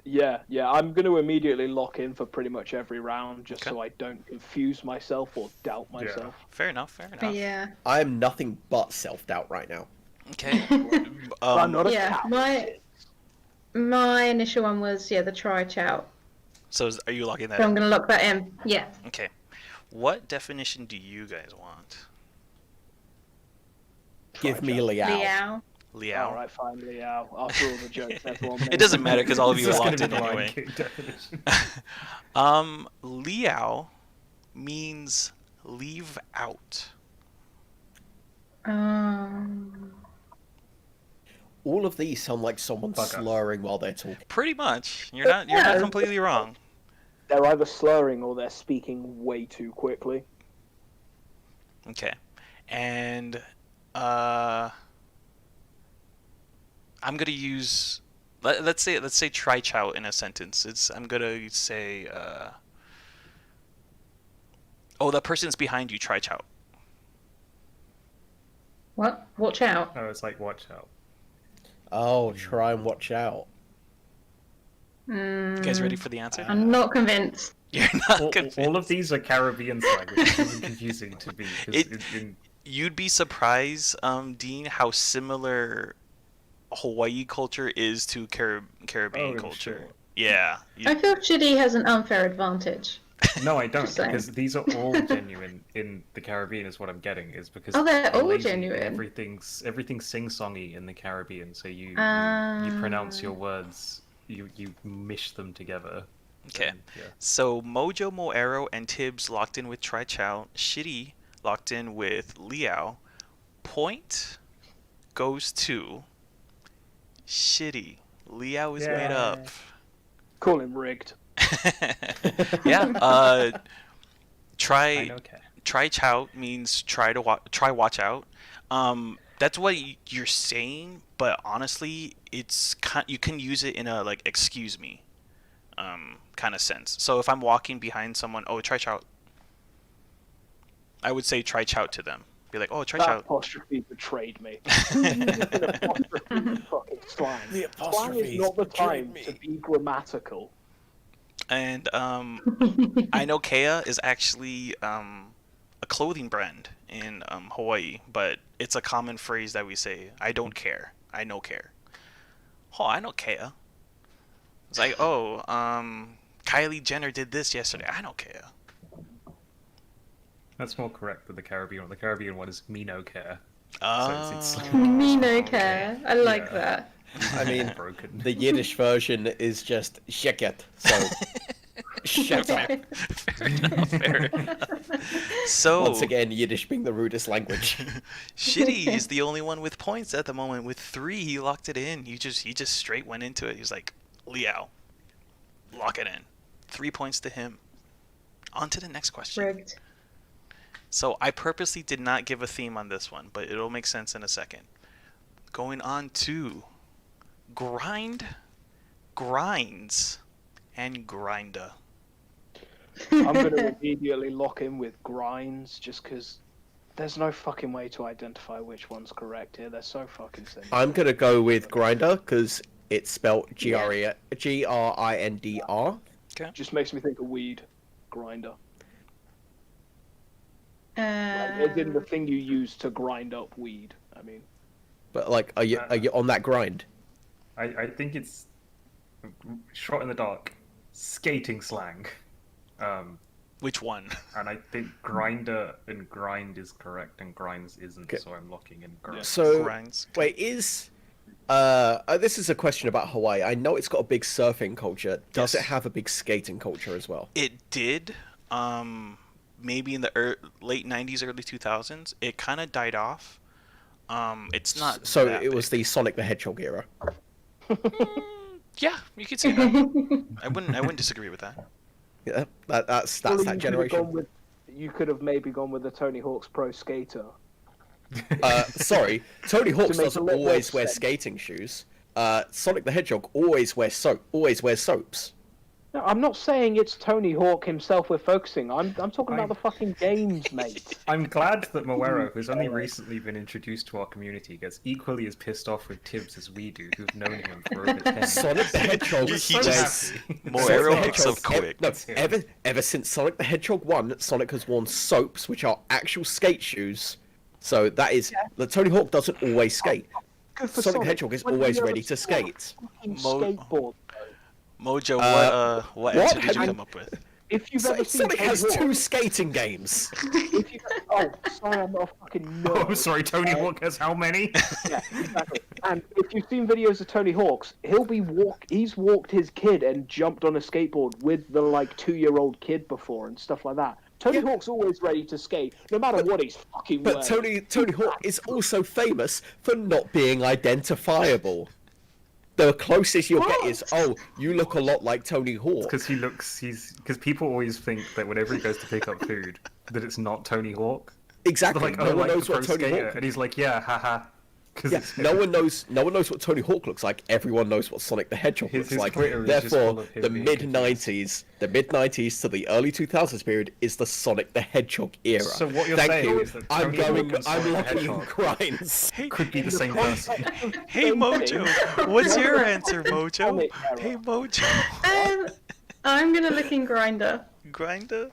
Yeah, I'm going to immediately lock in for pretty much every round, just Okay. so I don't confuse myself or doubt myself. Fair enough. Fair enough. Yeah. I am nothing but self-doubt right now. Okay. I'm not a Yeah. cow. My initial one was the try chow. So are you locking that So I'm in? gonna lock that in. Yeah. Okay. What definition do you guys want? Give me Liao. Liao. Liao. Alright, fine, Liao. After all the jokes everyone It doesn't matter because all of you This are is locked gonna in be the Lion anyway. King definition. Liao means leave out. All of these sound like someone Bugger. slurring while they're talking. Pretty much. You're not completely wrong. They're either slurring or they're speaking way too quickly. Okay. And I'm gonna use Let's say try chow in a sentence. I'm gonna say oh, that person's behind you, try chow. What? Watch out. Oh, it's like watch out. Oh, try and watch out. You guys ready for the answer? I'm not convinced. You're not All, convinced. all of these are Caribbean slang, which is really confusing to me. 'Cause You'd be surprised, Dean, how similar Hawaii culture is to Caribbean I'm culture. sure. Yeah. I feel Chitty has an unfair advantage. No, I don't, Just saying. because these are all genuine in the Caribbean. Is what I'm getting is because Oh, they're all lazy, genuine. Everything's sing-songy in the Caribbean, so you pronounce your words, you mish them together. Okay. And, yeah. So Mojo, Moero, and Tibbs locked in with Try Chow. Shitty locked in with Liao. Point goes to Shitty. Liao is made up. Call him rigged. Yeah. I Try know, okay. Try Chow means try watch out. That's what you're saying, but honestly, you can use it in a like excuse me kind of sense. So if I'm walking behind someone, oh, try chow, I would say try chow to them. Be like, oh, try That chow. apostrophe betrayed me. Who uses an apostrophe in fucking slang? The Slang apostrophe is not the betrayed time me. to be grammatical. And I know Kea is actually a clothing brand in Hawaii, but it's a common phrase that we say. I don't care. I no care. Oh, I know Kea. It's like, oh, Kylie Jenner did this yesterday. I don't care. That's more correct than the Caribbean one. The Caribbean one is me no care. Oh. it's like- Me no care. I like Yeah. that. I mean, broken. the Yiddish version is just sheket. So shut up. Fair enough. Fair enough. So Once again, Yiddish being the rudest language. Shitty is the only one with points at the moment. With 3, he locked it in. He just straight went into it. He's like, Liao, lock it in. 3 points to him. On to the next question. Rigged. So I purposely did not give a theme on this one, but it'll make sense in a second. Going on to grind, grinds, and grinder. I'm going to immediately lock in with grinds just because there's no fucking way to identify which one's correct here. They're so fucking simple. I'm gonna go with grinder because it's spelled Grindr. Just makes me think of weed. Grinder. Uh, Like, as in the thing you use to grind up weed. I mean, But like, are you on that grind? I think it's shot in the dark, skating slang. Which one? And I think grinder and grind is correct and grinds isn't, Okay. so I'm locking in grind. So Grinds. wait, this is a question about Hawaii. I know it's got a big surfing culture. Does Yes. it have a big skating culture as well? It did. Maybe in the late 90s, early 2000s. It kind of died off. It's not. So that it was big. the Sonic the Hedgehog era. Yeah, you could say that. I wouldn't disagree with that. Yeah, that's well, that generation. You could have maybe gone with the Tony Hawk's Pro Skater. Sorry, Tony Hawk To make doesn't a little always more wear sense. skating shoes. Sonic the Hedgehog always wears soaps. No, I'm not saying it's Tony Hawk himself we're focusing. I'm talking about the fucking games, mate. I'm glad that Moero, who's only recently been introduced to our community, gets equally as pissed off with Tibbs as we do, who've known him for over 10 years. Sonic the Hedgehog He wears just- Sonic Moero the picks up Hedgehog- quick. No, ever since Sonic the Hedgehog 1, Sonic has worn soaps, which are actual skate shoes. So that is, the Tony Hawk doesn't always skate. Good for Sonic the Hedgehog is When always you ready ever to saw a skate. fucking Mo- skateboard. Mojo, what what? answer did you Have you- come up with? If you've ever seen Sonic Tony has Hawk, 2 skating games. if you, oh, sorry, I'm not a fucking nerd. Oh, I'm sorry, Tony Hawk has how many? Yeah, exactly. And if you've seen videos of Tony Hawk's, he's walked his kid and jumped on a skateboard with the like 2-year-old kid before and stuff like that. Tony Hawk's always ready to skate, no matter what he's fucking But wearing. Tony Hawk is also famous for not being identifiable. The closest you'll get is, oh, you look a lot like Tony Hawk. Because because people always think that whenever he goes to pick up food, that it's not Tony Hawk. They're Exactly. like, No oh, one like knows the pro what Tony skater. Hawk. And he's like, yeah, haha. Yeah, no one knows what Tony Hawk looks like. Everyone knows what Sonic the Hedgehog looks his like. Twitter is just full Therefore, of him the being mid 90s to the early 2000s period is the Sonic the Hedgehog era. So what you're Thank saying you. is that Tony Hawk and Sonic the locking Hedgehog grinds. could be the same person. Hey Mojo, what's your answer, Mojo? Hey Mojo. I'm gonna look in Grinder. Grinder?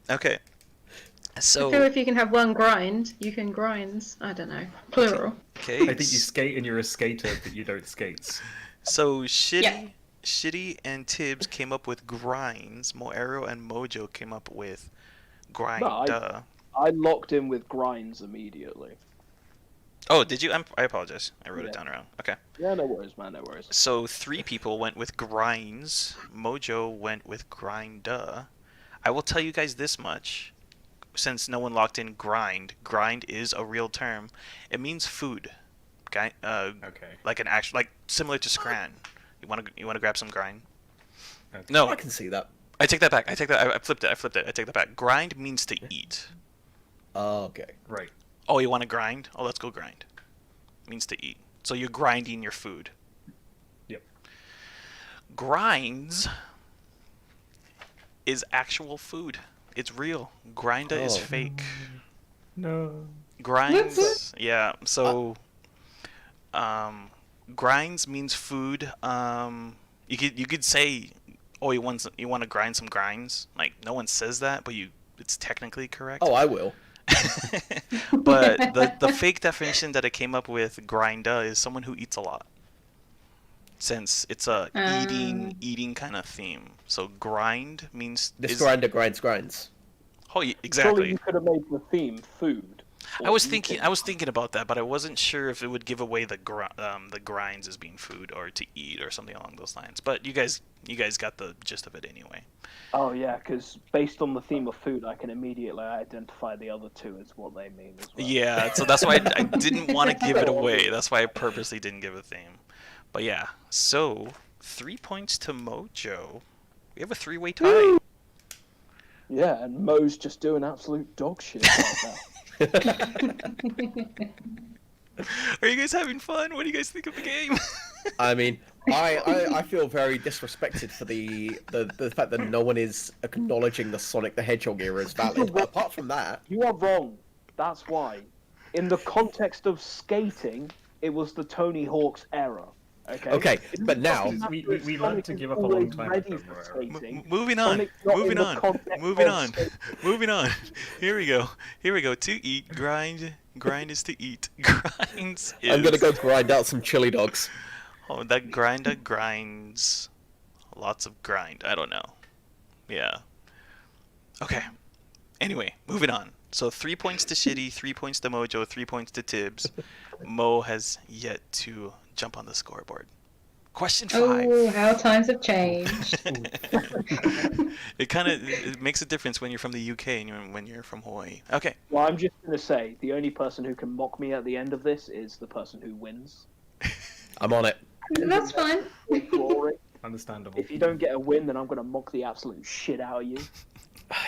Okay. I feel So, if you can have one grind, you can grinds. I don't know. Plural. okay. I think you skate and you're a skater, but you don't skates. So Shitty, Yeah. Shitty and Tibbs came up with grinds. Moero and Mojo came up with grind. No, I locked in with grinds immediately. Oh, did you? I apologize. I wrote it Yeah. down wrong. Okay. Yeah, no worries, man, no worries. So 3 people went with grinds. Mojo went with grinda. I will tell you guys this much. Since no one locked in grind is a real term. It means food. Okay. Like an actual, like similar to scran. You wanna grab some grind? Okay. No, I can see that. I take that back. I flipped it. I take that back. Grind means to eat. Oh, okay. Right. Oh, you want to grind? Oh, let's go grind. Means to eat. So you're grinding your food. Yep. Grinds is actual food. It's real. Grinda is Oh. fake. No. Grinds, yeah. So, grinds means food. You could say, oh, you want to grind some grinds. Like no one says that, but it's technically correct. Oh, I will. But the fake definition that I came up with, grinda, is someone who eats a lot. Since it's a eating kind of theme. So grind means This grinder grinds. Oh, exactly. Surely you could have made the theme food. I was thinking about that, but I wasn't sure if it would give away the grinds as being food or to eat or something along those lines. But you guys got the gist of it anyway. Oh yeah, because based on the theme of food, I can immediately identify the other two as what they mean as well. Yeah, so that's why I didn't want to give it away. That's why I purposely didn't give a theme. But yeah, so 3 points to Mojo. We have a 3-way tie. Woo! Yeah, and Mo's just doing absolute dog shit right now. Are you guys having fun? What do you guys think of the game? I mean, I feel very disrespected for the fact that no one is acknowledging the Sonic the Hedgehog era as valid. But apart from that, You are wrong. That's why. In the context of skating, it was the Tony Hawk's era. Okay. But now We learned to give up a long time ago, Moero. Moving on. Moving on. Here we go. To eat, grind. Grind is to eat. Grinds is... I'm gonna go grind out some chili dogs. Oh, that grinda grinds. Lots of grind. I don't know. Yeah. Okay. Anyway, moving on. So 3 points to Shitty, 3 points to Mojo, 3 points to Tibbs. Mo has yet to jump on the scoreboard. Question 5. Oh, how times have changed. It makes a difference when you're from the UK and when you're from Hawaii. Okay. Well, I'm just going to say, the only person who can mock me at the end of this is the person who wins. I'm on it. That's fine. Glory. Understandable. If you don't get a win, then I'm going to mock the absolute shit out of you.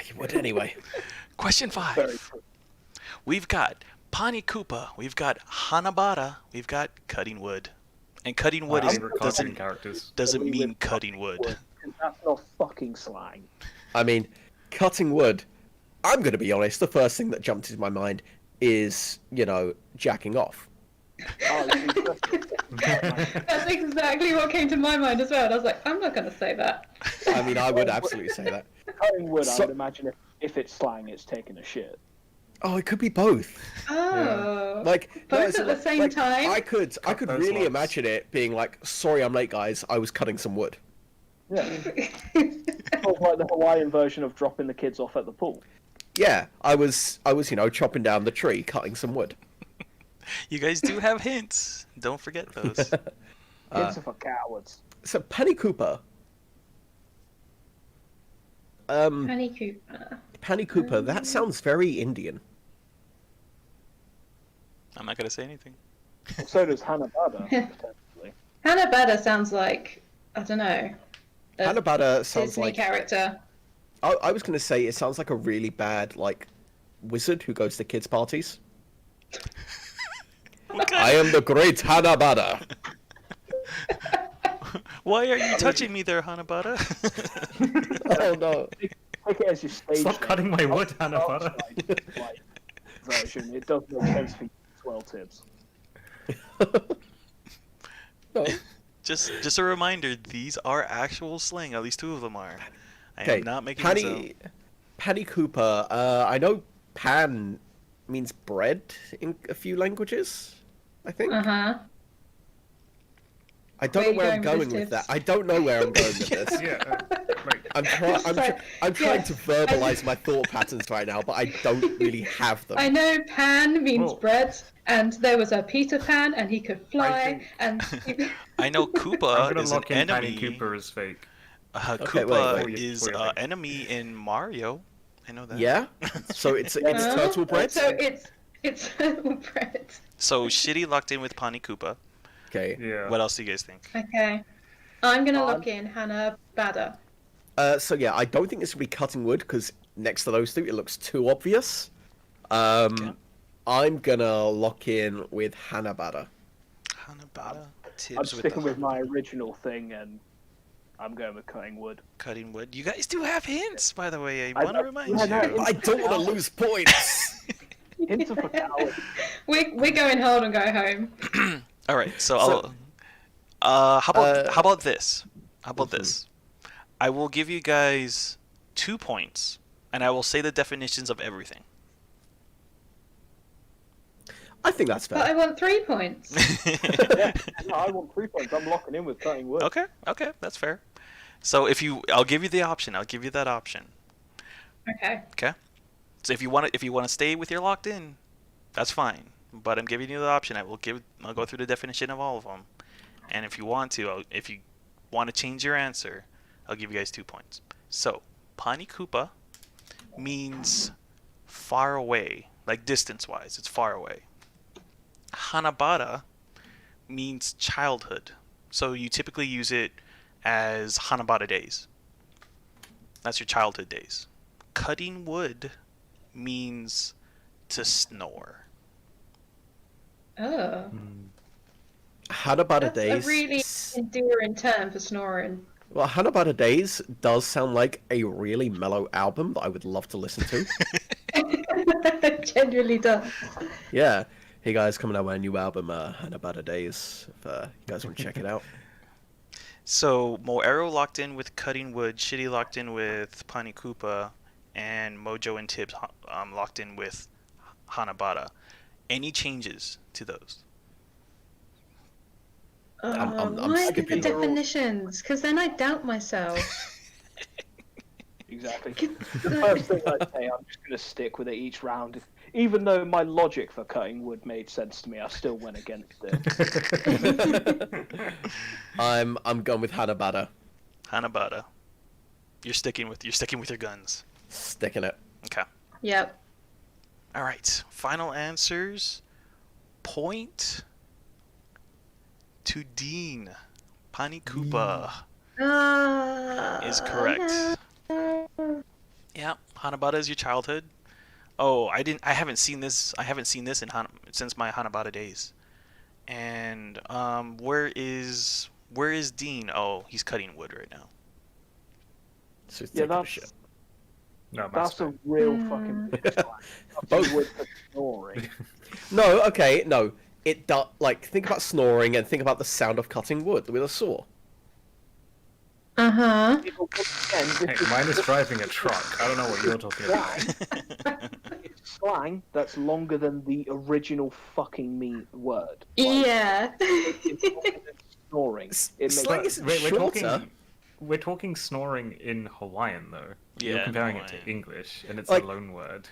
You would anyway. Question Very 5. true. We've got Pani Koopa, we've got Hanabata, we've got cutting wood. And cutting wood doesn't mean cutting wood. That's not fucking slang. I mean, cutting wood. I'm gonna be honest. The first thing that jumped into my mind is, jacking off. Oh, That's exactly what came to my mind as well. And I was like, I'm not going to say that. I mean, I would absolutely say that. cutting wood, I So- would imagine if it's slang, it's taking a shit. Oh, it could be both. Oh. Like Both it's at the same time? I could those really ones. imagine it being like, "Sorry, I'm late, guys. I was cutting some wood." Yeah. Or like the Hawaiian version of dropping the kids off at the pool. Yeah, I was, chopping down the tree, cutting some wood. You guys do have hints. Don't forget those. Kids are for cowards. So Penny Cooper. Penny Cooper. Penny Cooper. That sounds very Indian. I'm not gonna say anything. So does Hanabata, potentially. Hanna-Barbera sounds like, I don't know. a Hanna-Barbera sounds Disney like. character. I was gonna say it sounds like a really bad wizard who goes to kids' parties. I am the great Hanabada. Why are you touching me there, Hanabata? Oh no. Take it as your stage. Stop name. cutting my wood, Hanabata. Like, version. It does make sense for you as well, Tibbs. No. Just a reminder, these are actual slang. At least 2 of them are. I am not making this up. Panny Cooper. I know pan means bread in a few languages. I think. I don't know where I'm going with that. I don't know where I'm going with this. Yeah, like, I'm trying to verbalize my thought patterns right now, but I don't really have them. I know pan means Oh. bread, and there was a Peter Pan, and he could fly, and I know I'm Koopa gonna is an lock in Panny enemy. Cooper as fake. Okay, Koopa wait. is Wait, an wait. enemy in Mario. I know that. Yeah. So it's turtle bread. So it's bread. So Shitty locked in with Pani Koopa. Okay. Yeah. What else do you guys think? Okay, I'm gonna lock in Hannah Badder. So yeah, I don't think this will be cutting wood because next to those 2, it looks too obvious. I'm gonna lock in with Hanabada. Hanabata. Tibbs I'm with sticking the with my original thing, and I'm going with cutting wood. cutting wood. You guys do have hints, by the way. I want to remind yeah, no, you. I don't want to lose points. Hints of a coward. We're going hard and go home. All right, so I'll. How about this? How about this? I will give you guys 2 points, and I will say the definitions of everything. I think that's But I fair. want 3 points. No, I want 3 points. I'm locking in with cutting wood. Okay, that's fair. So I'll give you the option. I'll give you that option. Okay. Okay. So if you want to stay with your locked in, that's fine. But I'm giving you the option. I'll go through the definition of all of them, and if you want to change your answer, I'll give you guys 2 points. So Pani Koopa means far away, like distance-wise. It's far away. Hanabata means childhood, so you typically use it as Hanabata days. That's your childhood days. Cutting wood means to snore. Oh. Hanabada That's Days. a really endearing term for snoring. Well, Hanabada Days does sound like a really mellow album that I would love to listen to. It genuinely does. Yeah. Hey guys, coming out with a new album, Hanabada Days. If you guys want to check it out. So Moero locked in with cutting wood, Shitty locked in with Pani Koopa, and Mojo and Tibbs locked in with Hanabata. Any changes to those? I'm Why did the skipping. definitions? Because then I doubt myself. Exactly. The first thing I say, I'm just going to stick with it each round. Even though my logic for cutting wood made sense to me, I still went against it. I'm going with Hanabada. Hanabata. You're sticking with your guns. Sticking it. Okay. Yep. All right. Final answers. Point to Dean. Pani Koopa is correct. Yeah, Hanabata is your childhood. Oh, I haven't seen this since my Hanabata days. And where is Dean? Oh, he's cutting wood right now. So he's Yeah, taking a shit. No, That's a real fucking bitch. Both. Wood for snoring. No, okay, no. It does. Like, think about snoring and think about the sound of cutting wood with a saw. Uh-huh. Hey, mine is driving a truck. I don't know what you're talking about. It's slang that's longer than the original fucking word. Yeah. It's longer than snoring. It Slang makes isn't We're shorter. talking snoring in Hawaiian though. You're Yeah, comparing it to Hawaiian. English, and it's Like- a loan word.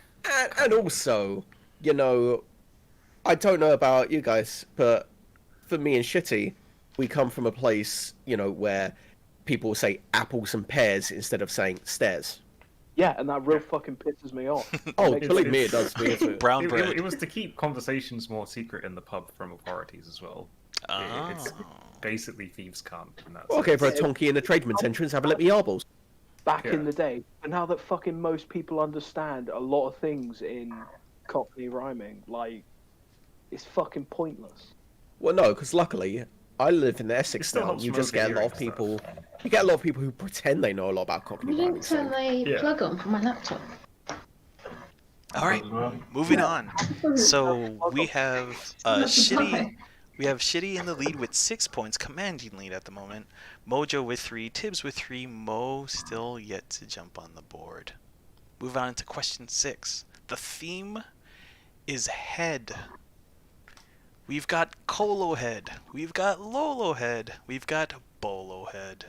And also, you know, I don't know about you guys, but for me and Shitty, we come from a place, you know, where people say apples and pears instead of saying stairs. yeah, and that real fucking pisses me off. Oh, Makes believe sense. me, it does me too. Brown It, bread. it was to keep conversations more secret in the pub from authorities as well. It's Oh. basically thieves can't. In that Okay, for a sense. tonky in the tradesman's entrance, have a let me arbles. Back in Yeah. the day, but now that fucking most people understand a lot of things in Cockney rhyming, like It's fucking pointless. Well, no, because luckily I live in Essex still now. helps You just smoke get a and lot of hearing people. You get a lot of people who pretend they know a lot about Cockney You didn't rhyming. turn the Yeah. plug on for my laptop. All right, moving on. So we have Shitty. We have Shitty in the lead with 6 points, commanding lead at the moment. Mojo with 3, Tibbs with 3, Mo still yet to jump on the board. Move on to question 6. The theme is head. We've got Colo head. We've got Lolo head. We've got Bolo head.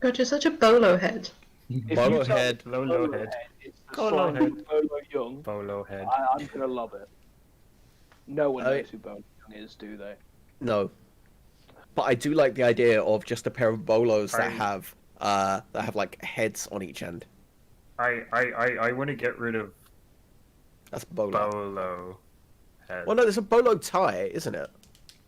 God, you're such a bolo head. If Bolo you tell head, me Lolo Bolo head, it's the Colo slang head. Bolo Young, Bolo head. I'm gonna love it. No one I- knows who Bolo Young is, do they? No. But I do like the idea of just a pair of bolos that I- have like heads on each end. I want to get rid of That's bolo. Bolo head. Well, no, there's a bolo tie, isn't it?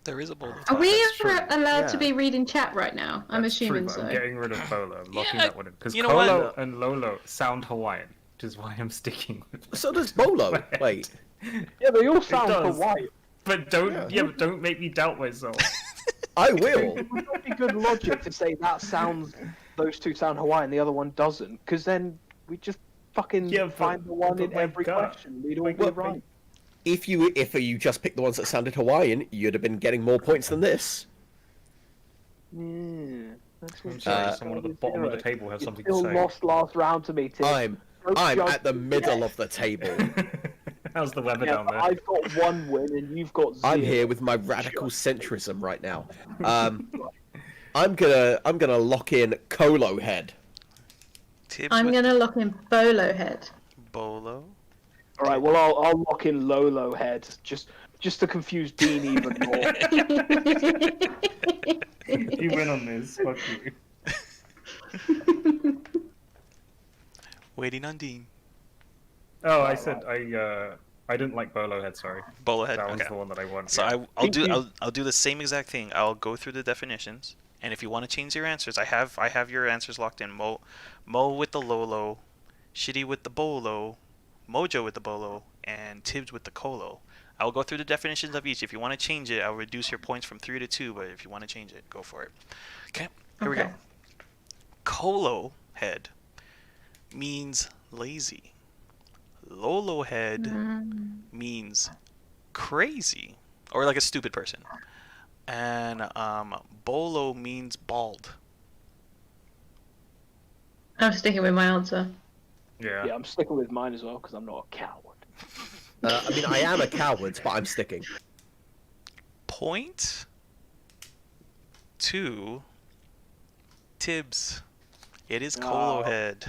There is a bolo. Are we That's true. allowed to Yeah. be reading chat right now? I'm That's true, assuming but so. I'm getting rid of Bolo. I'm locking Yeah, that one in. Because you know Colo what? and Lolo sound Hawaiian, which is why I'm sticking with So does bolo. Head. Wait. Yeah, they all sound does. Hawaiian. But don't make me doubt myself. I will. It would not be good logic to say those two sound Hawaiian, the other one doesn't, because then we just fucking Yeah, find the one in my every gut- question. We'd all my be gut- right. If you just picked the ones that sounded Hawaiian, you'd have been getting more points than this. Yeah, that's I'm what sorry, someone at the bottom of the zero. table has You something to still say. lost last round to me, Tim. I'm at the middle of the table. How's the weather Yeah, down but there? I've got one win and you've got 0. I'm here with my radical centrism right now. I'm gonna lock in Colo head. Tibbs I'm with gonna lock in bolo head. Bolo. All right, well I'll lock in Lolo head just to confuse Dean even more. You win on this. Fuck you. Waiting on Dean. Oh, I said I didn't like Bolo head. Sorry, Bolo head. that was Okay. the one that I won. So yeah. I'll do the same exact thing. I'll go through the definitions, and if you want to change your answers, I have your answers locked in. Mo with the Lolo, Shitty with the Bolo, Mojo with the Bolo, and Tibbs with the Colo. I'll go through the definitions of each. If you want to change it, I'll reduce your points from 3 to 2. But if you want to change it, go for it. Okay. Here we go. Okay. Colo head means lazy. Lolo head means crazy or like a stupid person, and Bolo means bald. I'm sticking with my answer. Yeah. Yeah, I'm sticking with mine as well because I'm not a coward. I mean, I am a coward, but I'm sticking. Point to Tibbs. It is Colo Oh. head.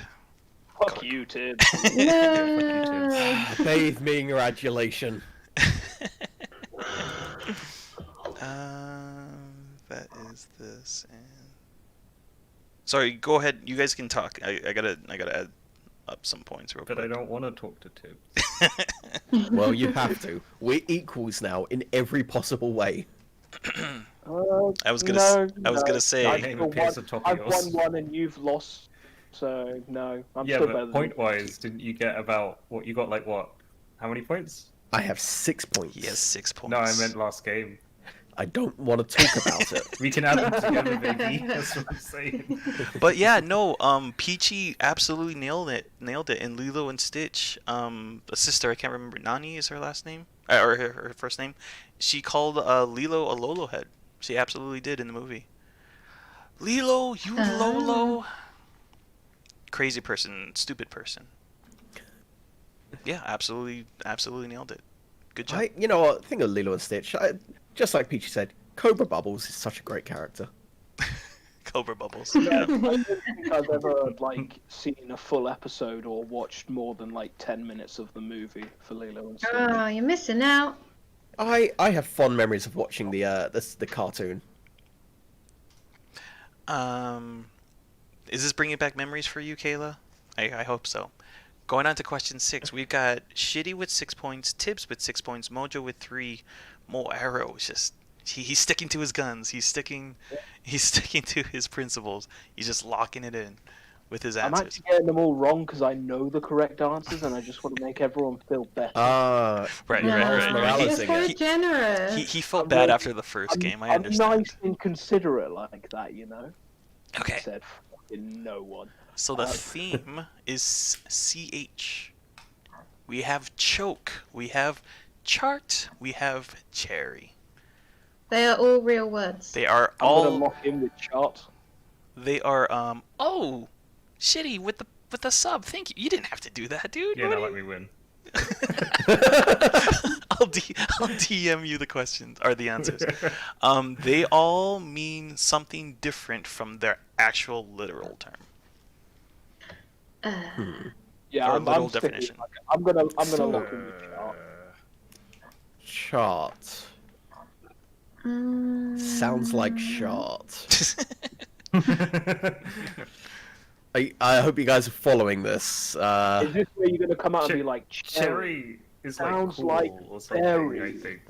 Fuck you, Tim. No. Bathe me in your adulation. That is this. And... Sorry, go ahead. You guys can talk. I gotta add up some points real quick. But I don't want to talk to Tibbs. Well, you have to. We're equals now in every possible way. I was gonna say. I think it appears at top of I've yours. won one and you've lost, so no, I'm Yeah, still better but than you. point-wise, didn't you get about what you got? Like what? How many points? I have 6 points. He has 6 points. No, I meant last game. I don't want to talk about it. We can add them together, baby. That's what I'm saying. But yeah, no. Peachy absolutely nailed it in Lilo and Stitch. The sister, I can't remember. Nani is her last name, or her first name. She called Lilo a Lolo head. She absolutely did in the movie. Lilo, you Lolo. Crazy person, stupid person. Yeah, absolutely nailed it. Good job. You know what? Think of Lilo and Stitch. Just like Peachy said, Cobra Bubbles is such a great character. Cobra Bubbles. I Yeah. don't think I've ever seen a full episode or watched more than 10 minutes of the movie for Lilo and Stitch. Oh, you're missing out. I have fond memories of watching the cartoon. Is this bringing back memories for you, Kayla? I hope so. Going on to question 6, we've got Shitty with 6 points, Tibbs with 6 points, Mojo with 3, Moero is just he's sticking to his guns. He's sticking to his principles. He's just locking it in. with his I'm answers. actually getting them all wrong because I know the correct answers and I just want to make everyone feel better. Right. Morales You're thing, so generous. He felt I'm bad really- after the 1st game. I I'm understand. nice and considerate like that, you know? Okay. Said fucking no one. So the theme is CH. We have choke. We have chart. We have cherry. They are all real words. They are I'm gonna all. lock in with chart. They are. Oh, shitty with the sub. Thank you. You didn't have to do that, dude. Yeah, What now do let me win. I'll DM you the questions or the answers. They all mean something different from their actual literal term. Yeah, Or I'm literal sticking- definition. I'm gonna lock in with chart. Chart. Sounds like shart. I hope you guys are following this. Is this where you're gonna come out and be like Cherry is like Sounds cool like or something, berry. I think.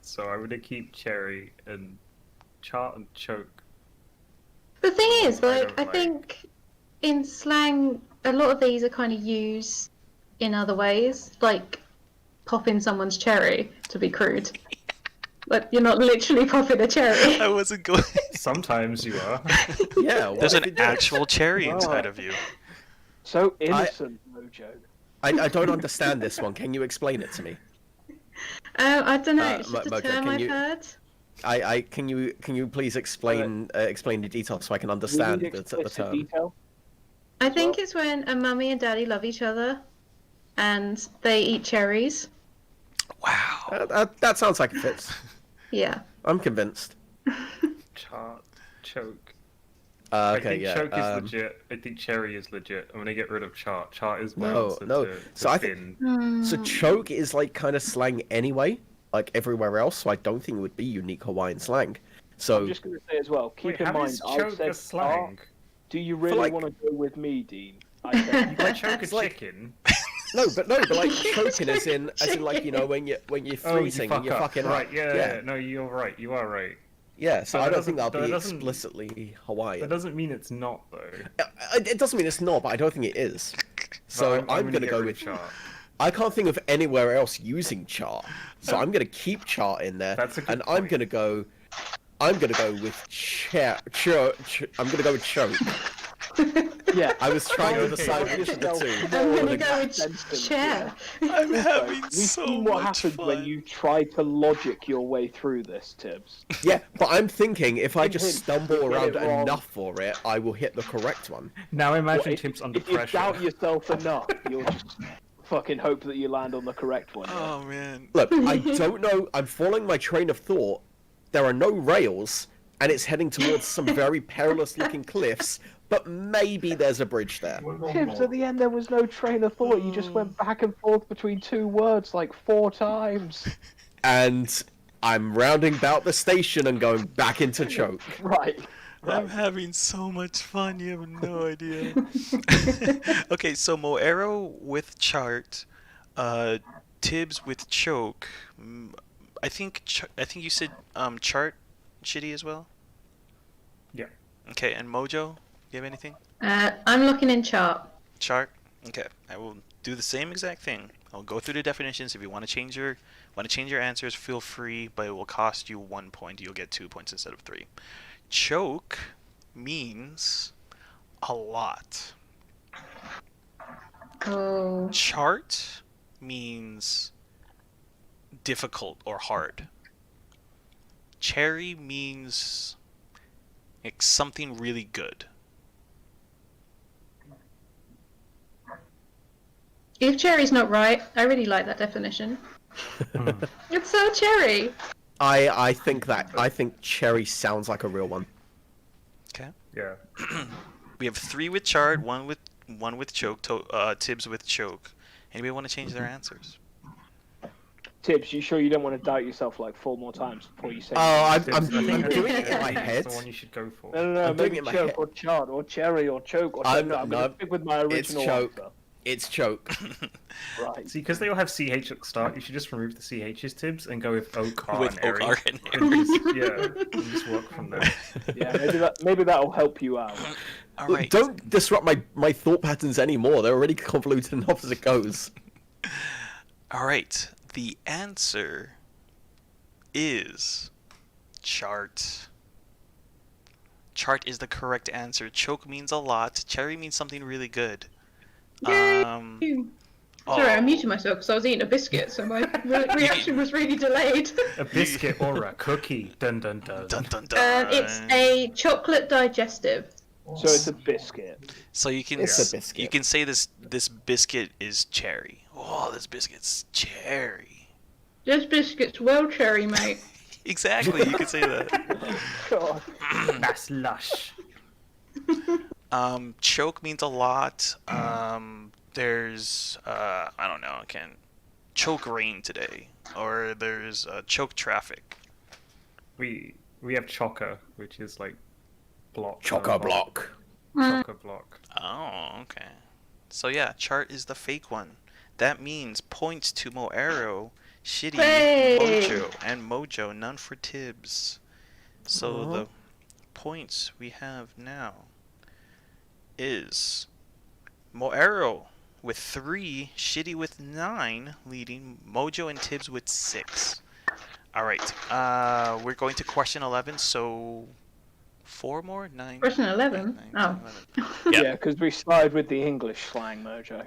So I'm gonna keep cherry and chart and choke. The thing is, I like, don't I like- think in slang, a lot of these are kind of used in other ways, like popping someone's cherry, to be crude. Like, you're not literally popping a cherry. I wasn't going. Sometimes you are. Yeah, what There's if an you did? actual cherry inside of you. So innocent, Mojo. I don't understand this one. Can you explain it to me? I don't know, it's just a Mojo, term can I've you- heard. Can you please explain explain the details so I can We understand need the explicit term? detail. I think it's when a mummy and daddy love each other and they eat cherries. Wow. That sounds like it fits. Yeah. I'm convinced. Chart, choke. Okay, I think yeah. choke is legit. I think cherry is legit. I'm gonna get rid of chart. Chart is my No, answer no. to So I think- thin. So choke is like kind of slang anyway, like everywhere else. So I don't think it would be unique Hawaiian slang. So I'm just gonna say as well. Keep Wait, in how mind, is I choke said a slang? Do you really like- want to go with me, Dean? I said, Like choke a It's like- chicken. no, but like choking as in like you know when you're freezing and you're up. fucking right. up. Yeah. No, you're right. You are right. Yeah, so But I that don't think that'll doesn't- be that doesn't- explicitly Hawaiian. That doesn't mean it's not though. It doesn't mean it's not, but I don't think it is. So But I'm gonna get go rid with of chart. I can't think of anywhere else using chart, so I'm gonna keep chart in there, That's a good and I'm point. gonna go with I'm gonna go with choke. yeah. I was trying to Okay. decide which of the two. I'm gonna Like go that with sentence, chair. I'm having We've so seen what much happens fun. when you try to logic your way through this, Tibbs. Yeah, but I'm thinking if I Hint, just hint, stumble you get around it wrong. enough for it, I will hit the correct one. Now imagine Well, Tibbs under if you pressure. doubt yourself enough, you'll just fucking hope that you land on the correct one. Oh man. Look, I don't know. I'm following my train of thought. There are no rails, and it's heading towards some very perilous-looking cliffs. But maybe there's a bridge there. Tibbs, at the end there was no train of thought. You just went back and forth between two words like 4 times. And I'm rounding about the station and going back into choke. Right. I'm having so much fun. You have no idea. Okay, so Moero with chart, Tibbs with choke. I think you said chart shitty as well. Yeah. Okay, and Mojo, you have anything? I'm looking in chart. Chart. Okay, I will do the same exact thing. I'll go through the definitions. If you want to change your answers, feel free, but it will cost you 1 point. You'll get 2 points instead of 3. Choke means a lot. Oh. Chart means difficult or hard. Cherry means like something really good. If cherry's not right, I really like that definition. It's so cherry. I think cherry sounds like a real one. Okay. Yeah. We have 3 with chart, one with choke, Tibbs with choke. Anybody want to change their answers? Tibbs, you sure you don't want to doubt yourself like 4 more times before you say? I'm Tibbs, I think doing it in my Tibbs head. is the one you should go for. No, I'm doing maybe it in my choke head. or chart or cherry or choke or I'm- no, I'm no, gonna stick with my it's original choke. answer. It's choke. Right. See, because they all have CH at the start, you should just remove the CH's, Tibbs, and go with Oak, R, With and Airy. Oak, R, and And just, yeah, and just work from there. Yeah, maybe that'll help you out. All right. Don't disrupt my thought patterns anymore. They're already convoluted enough as it goes. All right. The answer is chart. Chart is the correct answer. Choke means a lot. Cherry means something really good. Yay! Sorry, I oh. muted myself because I was eating a biscuit, so my reaction was really delayed. A biscuit or a cookie. Dun dun dun. Dun dun dun. It's a chocolate digestive. So it's a biscuit. So you can It's a biscuit. you can say this biscuit is cherry. Oh, this biscuit's cherry. This biscuit's well cherry, mate. Exactly, you could say that. God. That's lush. Choke means a lot. There's I don't know, choke rain today, or there's choke traffic. We have chocker, which is like block. Chock-a-block. Chock-a-block. Oh, okay. So yeah, chart is the fake one. That means points to Moero, Shitty, Hey! Mojo, and Mojo, none for Tibbs. So Aw. the points we have now is Moero with 3, Shitty with 9, leading Mojo and Tibbs with 6. All right, we're going to question 11. So 4 more, 9. Question 11? 9, Oh. 11. Yeah, because we started with the English slang, Mojo.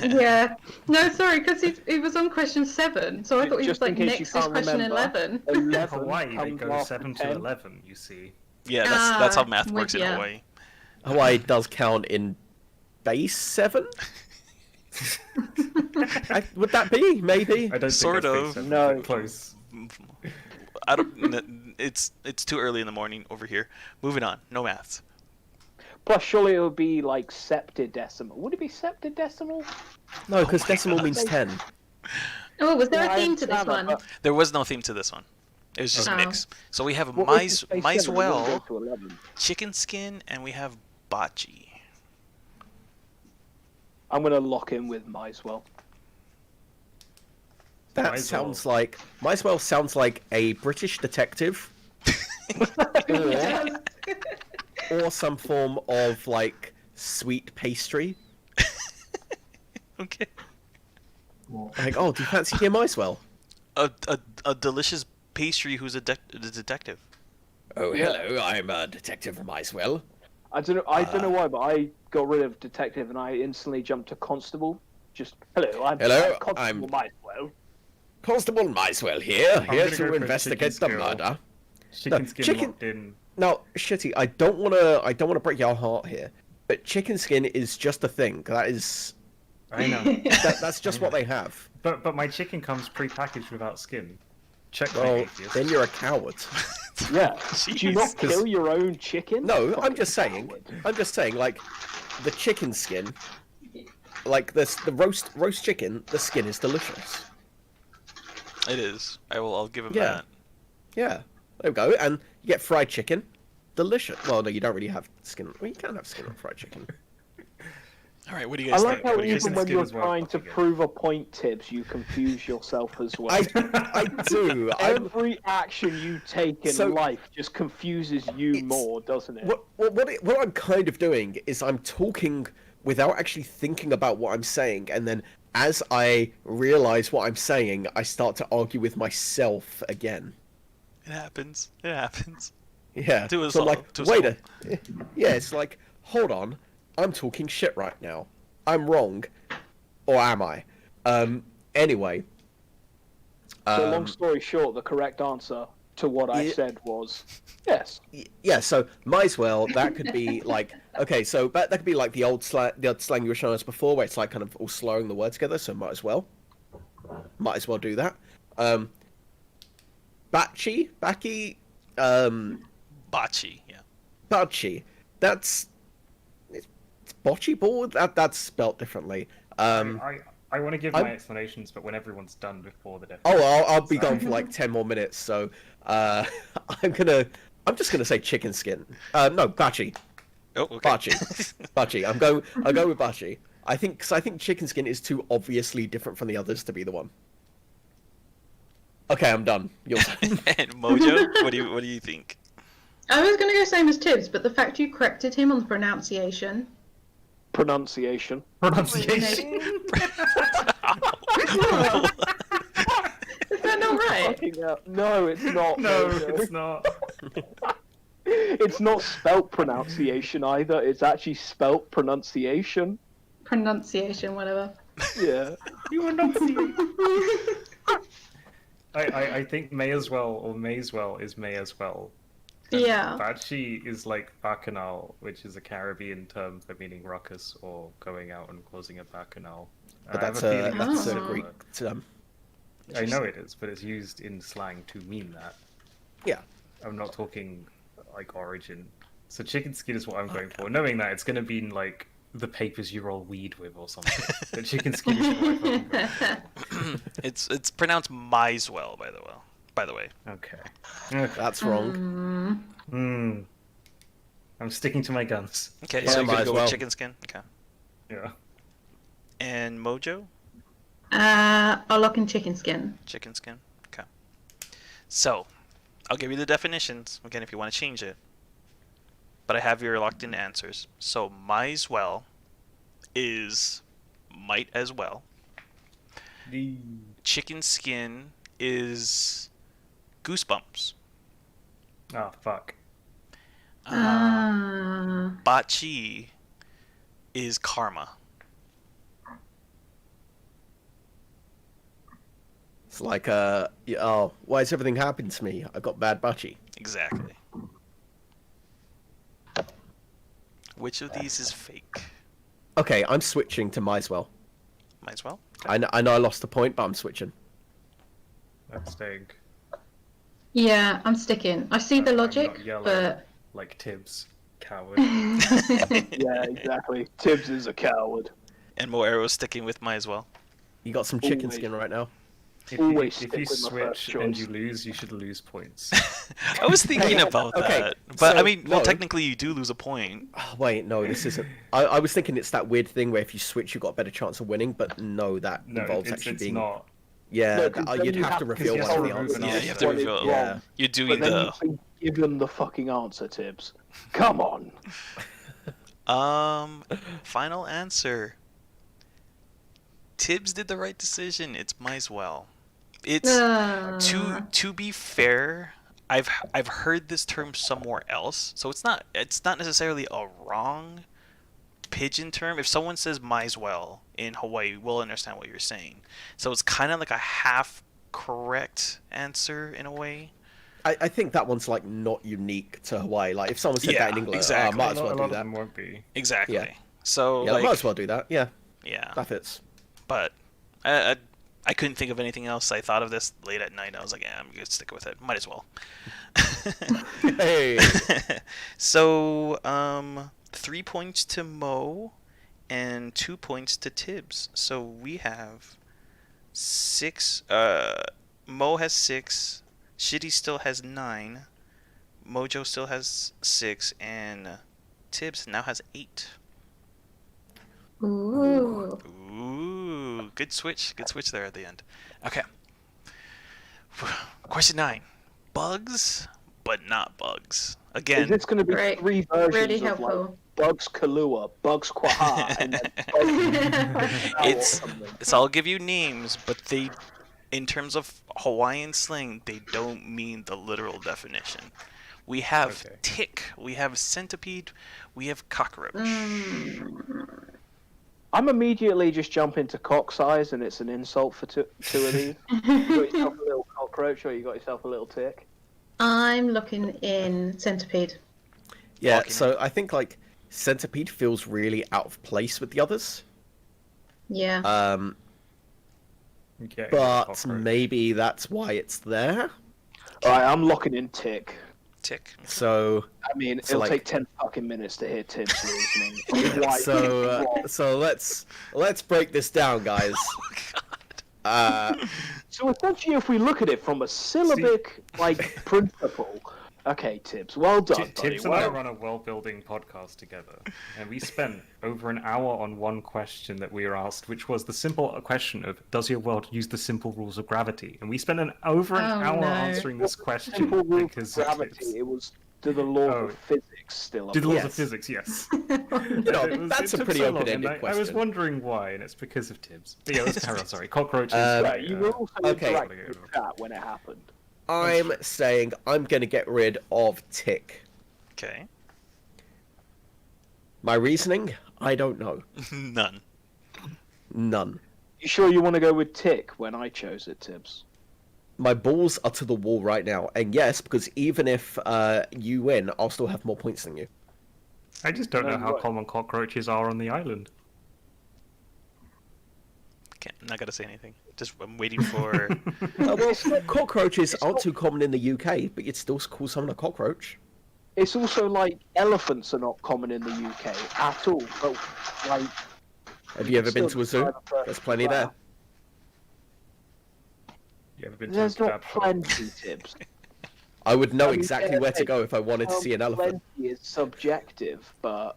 Yeah. No, sorry, because he was on question 7, so I thought he was Just in like case you next is can't question remember. 11. 11 Hawaii, they comes go after 7 to 10. 11, you see. Yeah, that's how math with works in ya. Hawaii. Hawaii does count in base 7? Would that be? Maybe? I don't Sort think of. that's based No. on close. I don't. It's too early in the morning over here. Moving on. No maths. Plus, surely it would be like septidecimal. Would it be septidecimal? No, because my decimal God. means 10. Oh, was there Yeah, a I theme to this understand that, one? but There was no theme to this one. It was just Oh. mix. So we have what was the space seven? It wouldn't Maiswell, go to 11. chicken skin, and we have bocce. I'm going to lock in with Maiswell. That Might as sounds well. like... Might as well sounds like a British detective. Or some form of, like, sweet pastry. Okay. Like, oh, do you fancy your Maiswell? A delicious pastry who's a detective. Oh, Yeah. hello, I'm Detective Maiswell. I don't know why, but I got rid of detective and I instantly jumped to constable. Just hello, I'm Constable Maiswell. Constable Maiswell here, here gonna go to for investigate the chicken skill. murder. Chicken No, skin chicken- locked in. Now, Shitty, I don't wanna break your heart here, but chicken skin is just a thing. That is, I know. that's just what they have. But my chicken comes pre-packaged without skin. Check my Well, atheist. then you're a coward. Yeah. Do you not Jeez. kill your own chicken? No, I'm Fucking just saying. coward. I'm just saying, like, the chicken skin, like the roast chicken, the skin is delicious. It is. I'll give him Yeah. that. Yeah, there we go. And you get fried chicken, delicious. Well, no, you don't really have skin. Well, you can have skin on fried chicken. All right. What do you I guys like think? how What do you guys even think? when skin you're as well, trying to fucking good. prove a point, Tibbs, you confuse yourself as well. I do. Every action you take in So- life just confuses you It's- more, doesn't it? What I'm kind of doing is I'm talking without actually thinking about what I'm saying, and then as I realize what I'm saying, I start to argue with myself again. It happens. It happens. Yeah. To us so I'm all, like, to us wait all. yeah, it's like, hold on, I'm talking shit right now. I'm wrong, or am I? Anyway. So long story short, the correct answer to what I Yeah. said was yes. Yeah, so might as well. That could be like, okay, so that could be like the old slang you were showing us before, where it's like kind of all slurring the word together. So might as well do that. Bocce, Bocce. Yeah. bocce. It's bocce ball. That's spelt differently. I want to give I'm- my explanations, but when everyone's done before the definition. Oh, I'll be gone for like 10 more minutes. So I'm just gonna say chicken skin. No, bocce. Oh, okay. Bocce. I'm going with bocce. I think chicken skin is too obviously different from the others to be the one. Okay, I'm done. Your turn. And Mojo, what do you think? I was going to go same as Tibbs, but the fact you corrected him on the pronunciation. Pronunciation. Pronunciation. Is that not right? Fucking hell. No, it's not. No, Mojo. it's not. It's not spelt pronunciation either. It's actually spelt pronunciation. Pronunciation, whatever. Yeah. You enunciate. I think may as well or may as well is may as well. And Yeah. Bachi is like bacchanal, which is a Caribbean term for meaning ruckus or going out and causing a bacchanal. But I have that's a a feeling that's it's a Oh. Greek term. I know it is, but it's used in slang to mean that. Yeah. I'm not talking like origin. So chicken skin is what I'm going for, knowing that it's going to be like the papers you roll weed with or something. But chicken skin is what I'm fucking going for. It's pronounced Misewell, by the way. Okay. Okay. That's wrong. I'm sticking to my guns. Okay, Yeah, so you're might gonna as go well. with chicken skin. Okay. Yeah. And Mojo, I'll lock in chicken skin. chicken skin. Okay. So, I'll give you the definitions again if you want to change it. But I have your locked-in answers. So, Misewell is might as well. Chicken skin is goosebumps. Oh, fuck. Bachi is karma. It's like oh, why is everything happening to me? I got bad bachi. Exactly. Which of these is fake? Okay, I'm switching to Misewell. Might as well. I know I lost a point, but I'm switching. That's staying. Yeah, I'm sticking. I see the I'm logic, not yellow. but Like Tibbs. Coward. Yeah, exactly. Tibbs is a coward. And Moero sticking with might as well. You got some chicken Always. skin right now. Always If stick you with my first switch and choice. you lose, you should lose points. I was thinking about okay, that. But I so, mean, well, no. technically you do lose a point. Oh, wait, no, this isn't. I was thinking it's that weird thing where if you switch, you've got a better chance of winning, but no, that No, involves it's actually it's being. not. Yeah, No, 'cause then you'd you have to have- reveal because one of you the have to answers. remove Yeah, you have to What is reveal. Yeah. You're But doing then the you've been given the fucking answer, Tibbs. Come on. final answer. Tibbs did the right decision. It's Misewell. It's to be fair, I've heard this term somewhere else, so it's not necessarily a wrong pigeon term. If someone says Misewell in Hawaii, we'll understand what you're saying. So it's kind of like a half correct answer in a way. I think that one's like not unique to Hawaii. Like if someone said Yeah, that in England, exactly. might as A well lot do of that. them won't be. Exactly. Yeah. So Yeah, like, might as well do that. Yeah, yeah, that fits. but I couldn't think of anything else. I thought of this late at night. I was like, yeah, I'm gonna stick with it. Might as well. Hey, So 3 points to Mo and 2 points to Tibbs. So we have 6. Mo has 6. Shitty still has 9. Mojo still has 6, and Tibbs now has 8. ooh. Ooh, good switch. Good switch there at the end. Okay. Question 9. Bugs, but not bugs. Is Again, this going to be Great. 3 versions Really of like helpful. Bugs Kalua, Bugs Kwaha, and then Bugs It's- or something? so I'll give you names, but they, in terms of Hawaiian slang, they don't mean the literal definition. We have Okay. tick, we have centipede, we have cockroach. I'm immediately just jumping to cock size, and it's an insult for two of these. You got yourself a little cockroach, or you got yourself a little tick. I'm looking in centipede. yeah. Walking So I think like centipede feels really out of place with the others. Yeah. Okay, But cockroach. maybe that's why it's there. All right, I'm locking in tick. Tick. So I mean, So, it'll like- take 10 fucking minutes to hear Tibbs' reasoning. Why so wrong. so let's break this down, guys. So essentially, if we look at it from a syllabic principle, okay, Tibbs, well done, buddy. Tibbs and I Well, run a world-building podcast together, and we spent over an hour on one question that we were asked, which was the simple question of, does your world use the simple rules of gravity? And we spent over an Oh, hour no. answering this question simple rule of because gravity. Tibbs. It was Do the laws Oh. of physics still Do the laws apply? of physics? Yes. That's a took pretty so long, open-ended and question. I was wondering why, and it's because of Tibbs. But yeah, let's carry on. Sorry, cockroaches. Yeah, you were also okay. interacting with chat when it happened. I'm saying I'm going to get rid of tick. Okay. My reasoning? I don't know. None. None. You sure you want to go with tick when I chose it, Tibbs? My balls are to the wall right now, and yes, because even if you win, I'll still have more points than you. I just don't No, know how what? common cockroaches are on the island. I'm not gonna say anything. Just I'm waiting for. Well, cockroaches aren't too common in the UK, but you'd still call someone a cockroach. It's also like elephants are not common in the UK at all. But like, Have you ever been to a zoo? Still try to There's plenty there. You ever been There's to a not kebab shop? plenty, Tibbs. I would know I mean, exactly yeah, where to go if I wanted to see an elephant. Plenty is subjective, but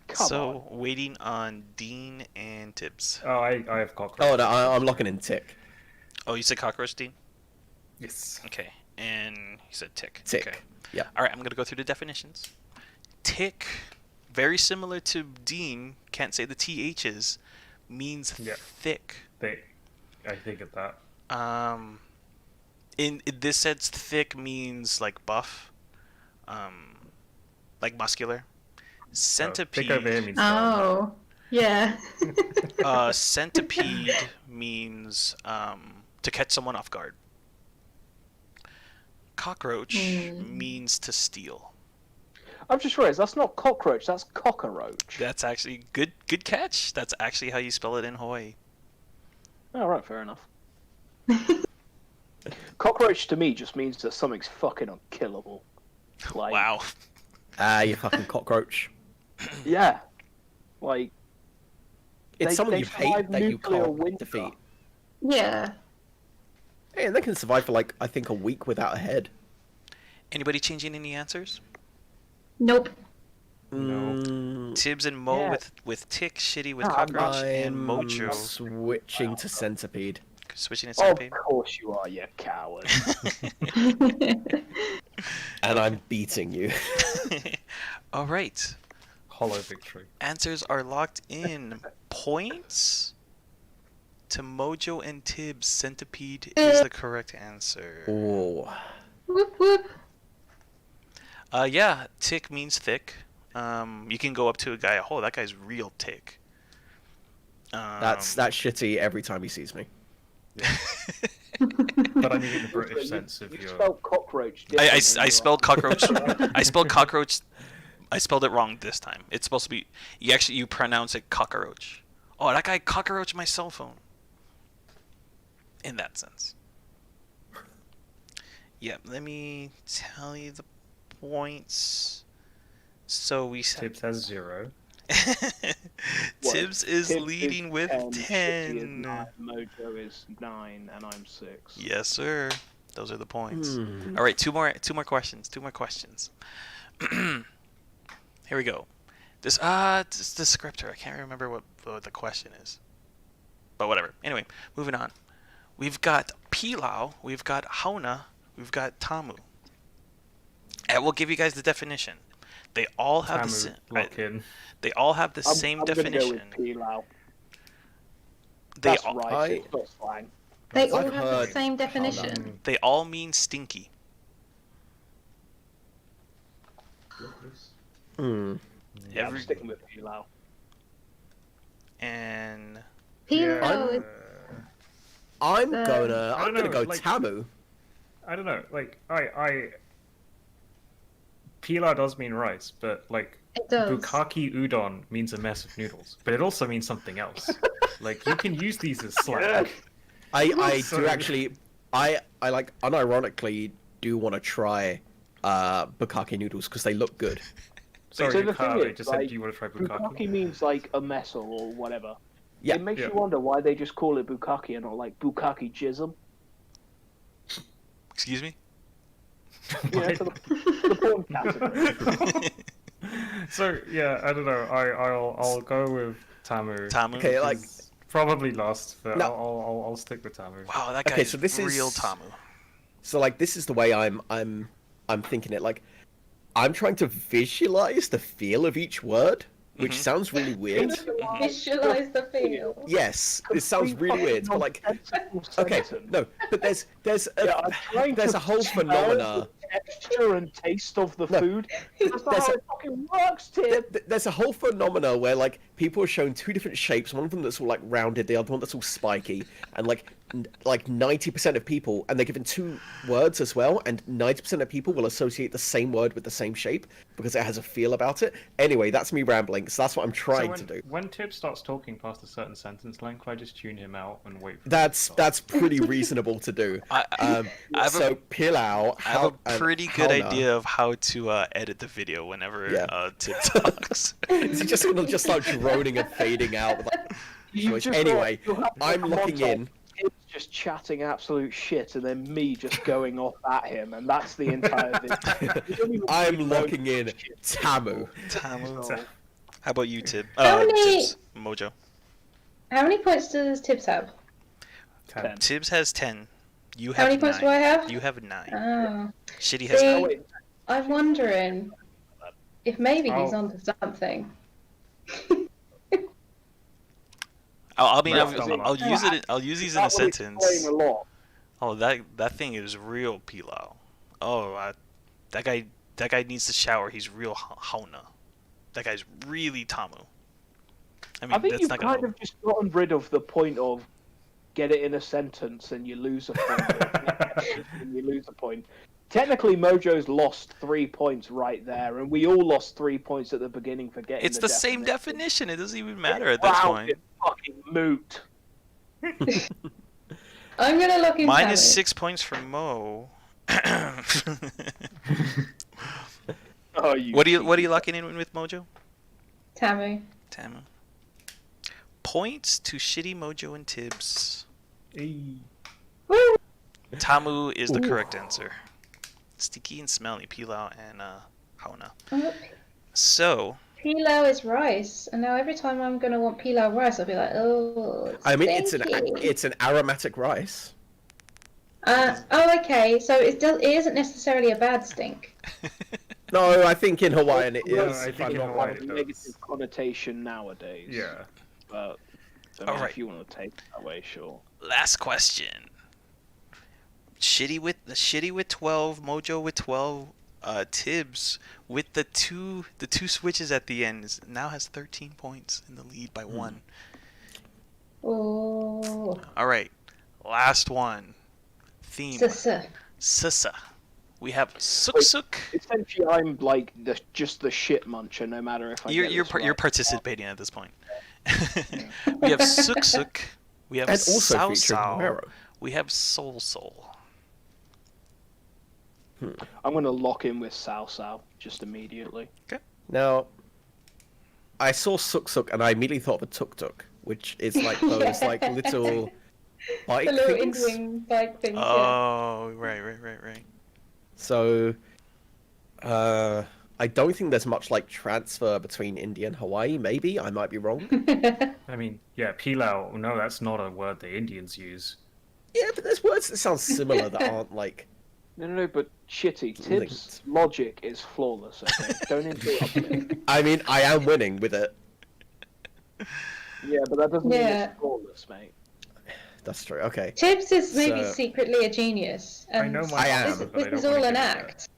come So waiting on Dean and Tibbs. Oh, I have cockroaches. Oh, no, I'm locking in tick. Oh, you said cockroach, Dean? Yes. Okay. And you said tick. Tick. Okay. Yeah. All right, I'm gonna go through the definitions. Tick, very similar to Dean, can't say the THs, means Yeah. thick. I think of that. In this sense, thick means like buff, like muscular. Centipede. Thick over here means down. Oh, yeah. Centipede means to catch someone off guard. Cockroach means to steal. I've just realised that's not cockroach, that's cockroach. That's actually good catch. That's actually how you spell it in Hawaii. Oh, right, fair enough. Cockroach to me just means that something's fucking unkillable. Like, Wow. Ah, you fucking cockroach. yeah. Like, It's They- someone they you hate survive that you nuclear can't winter. defeat. Yeah. Hey, and they can survive for like I think a week without a head. Anybody changing any answers? Nope. No. Tibbs and Mo Yeah. with tick, shitty with No, cockroach, and I'm Mojo switching to centipede. switching to of centipede. course you are, you coward. And I'm beating you. All right. Hollow victory. Answers are locked in. Points to Mojo and Tibbs. Centipede is the correct answer. Oh. Whoop whoop. Yeah, tick means thick. You can go up to a guy. Oh, that guy's real tick. That's shitty every time he sees me. But I need the British sense of You your. spelled cockroach I different when spelled you're cockroach. I spelled cockroach. I spelled it wrong this time. It's supposed to be. You pronounce it cockroach. Oh, that guy cockroached my cell phone. In that sense. Yeah, let me tell you the points. So we said Tibbs has 0. Tibbs is Tibbs leading with 10, Shitty is 10. 9, Mojo is 9, and I'm 6. Yes, sir. Those are the points. Hmm. All right, two more questions. Here we go. This descriptor. I can't remember what the question is. But whatever. Anyway, moving on. We've got pilau, we've got hauna, we've got tamu. And we'll give you guys the definition. They all have the Tamu, same. lock in. They all have the same I'm definition. Gonna go with pilau. They That's all, right. It's not slang. They all I've have the heard same definition. they all mean stinky. Hmm. Yeah, Every- I'm sticking with pilau. And Pilo is I'm I gonna don't go know, like- Tamu. I don't know. Like Pilau does mean rice, but like it does. Bukaki udon means a mess of noodles, but it also means something else. Like you can use these as slang. I So- do actually. I like unironically do want to try bukkake noodles because they look good. Sorry, So the thing Yukari, is, just like, said, do you want to try Bukaki Bukaki? means like a mess or whatever. Yeah. It makes Yeah. you wonder why they just call it Bukaki and not like Bukaki Jism. excuse me. You know, for the porn category. So yeah, I don't know. I'll go with Tamu. Tamu. Okay, like It's probably lost, but No. I'll stick with Tamu. Wow, that Okay, guy's so this real is- Tamu. so like this is the way I'm I'm thinking it like I'm trying to visualize the feel of each word, which sounds really weird. Visualize the feel. Yes, it sounds really weird, but like, okay, no, but there's a whole phenomena. The texture and taste of the food. That's not There's how a- it fucking works, Tim. There's a whole phenomena where like people are shown two different shapes, one of them that's all like rounded, the other one that's all spiky, and like 90% of people, and they're given two words as well, and 90% of people will associate the same word with the same shape because it has a feel about it. Anyway, that's me rambling, so that's what I'm trying to do. When Tibbs starts talking past a certain sentence length, I just tune him out and wait for That's pretty reasonable to do. Pilau. I have a pretty good idea of how to edit the video whenever Tim talks. Is he just gonna just start droning and fading out? Anyway, I'm looking in. It's just chatting absolute shit, and then me just going off at him, and that's the entire video. I'm looking in Tamu. Tamu. How about you, Tib? How many- Tibbs. Mojo. How many points does Tibbs have? 10. Tibbs has 10. You have How many 9. points do I have? You have 9. Oh. Shitty has See, 9. I'm wondering if maybe he's Oh. onto something. I'll use it. I'll use these in a That would sentence. explain a lot. Oh, that thing is real pilau. Oh, that guy needs to shower. He's real hauna. That guy's really Tamu. I mean, I think that's you've not kind gonna. of just gotten rid of the point of get it in a sentence and you lose a point. and you lose a point. Technically, Mojo's lost 3 points right there, and we all lost 3 points at the beginning for getting. It's the same definition. It doesn't even matter at Wow, this point. it's fucking moot. I'm gonna look in Minus Tamu. 6 points for Mo. Oh, you. What are you locking in with Mojo? Tamu. Tamu. Points to Shitty Mojo and Tibbs. Woo! Tamu is the correct answer. Sticky and smelly, pilau and hauna. Oh, So, pilau is rice, and now every time I'm gonna want pilau rice, I'll be like, oh. It's stinky. it's an aromatic rice. Oh, okay. So it isn't necessarily a bad stink. No, I think in Hawaiian it No, is. I if think I'm in not Hawaii wrong. it does. Negative connotation nowadays. Yeah. But I mean, Alright. if you want to take it that way, sure. last question. Shitty with 12, Mojo with 12, Tibbs with the two switches at the end now has 13 points in the lead by 1. Oh. All right, last one. Theme. Sissa. We have suk suk. Essentially, I'm like just the shit muncher, no matter if I. You're get this you're right. participating at this point. We have suk suk. We have And also sao featuring sao. Moero. We have soul soul. I'm gonna lock in with Sao Sao just immediately. Now, I saw suk suk and I immediately thought of a tuk tuk, which is like those like little bike The little things. in-wing bike things. Oh, right. So, I don't think there's much like transfer between India and Hawaii. Maybe I might be wrong. Yeah. I mean, yeah, pilau. No, that's not a word the Indians use. Yeah, but there's words that sound similar that aren't like. No, but shitty. Tibbs' Linked. logic is flawless. Okay, don't interrupt me. I mean, I am winning with it. Yeah, but that doesn't mean Yeah. it's flawless, mate. That's true. Okay. Tibbs is maybe So- secretly a genius. I And know my I am. answer, but I This don't is wanna all an give it yet. act.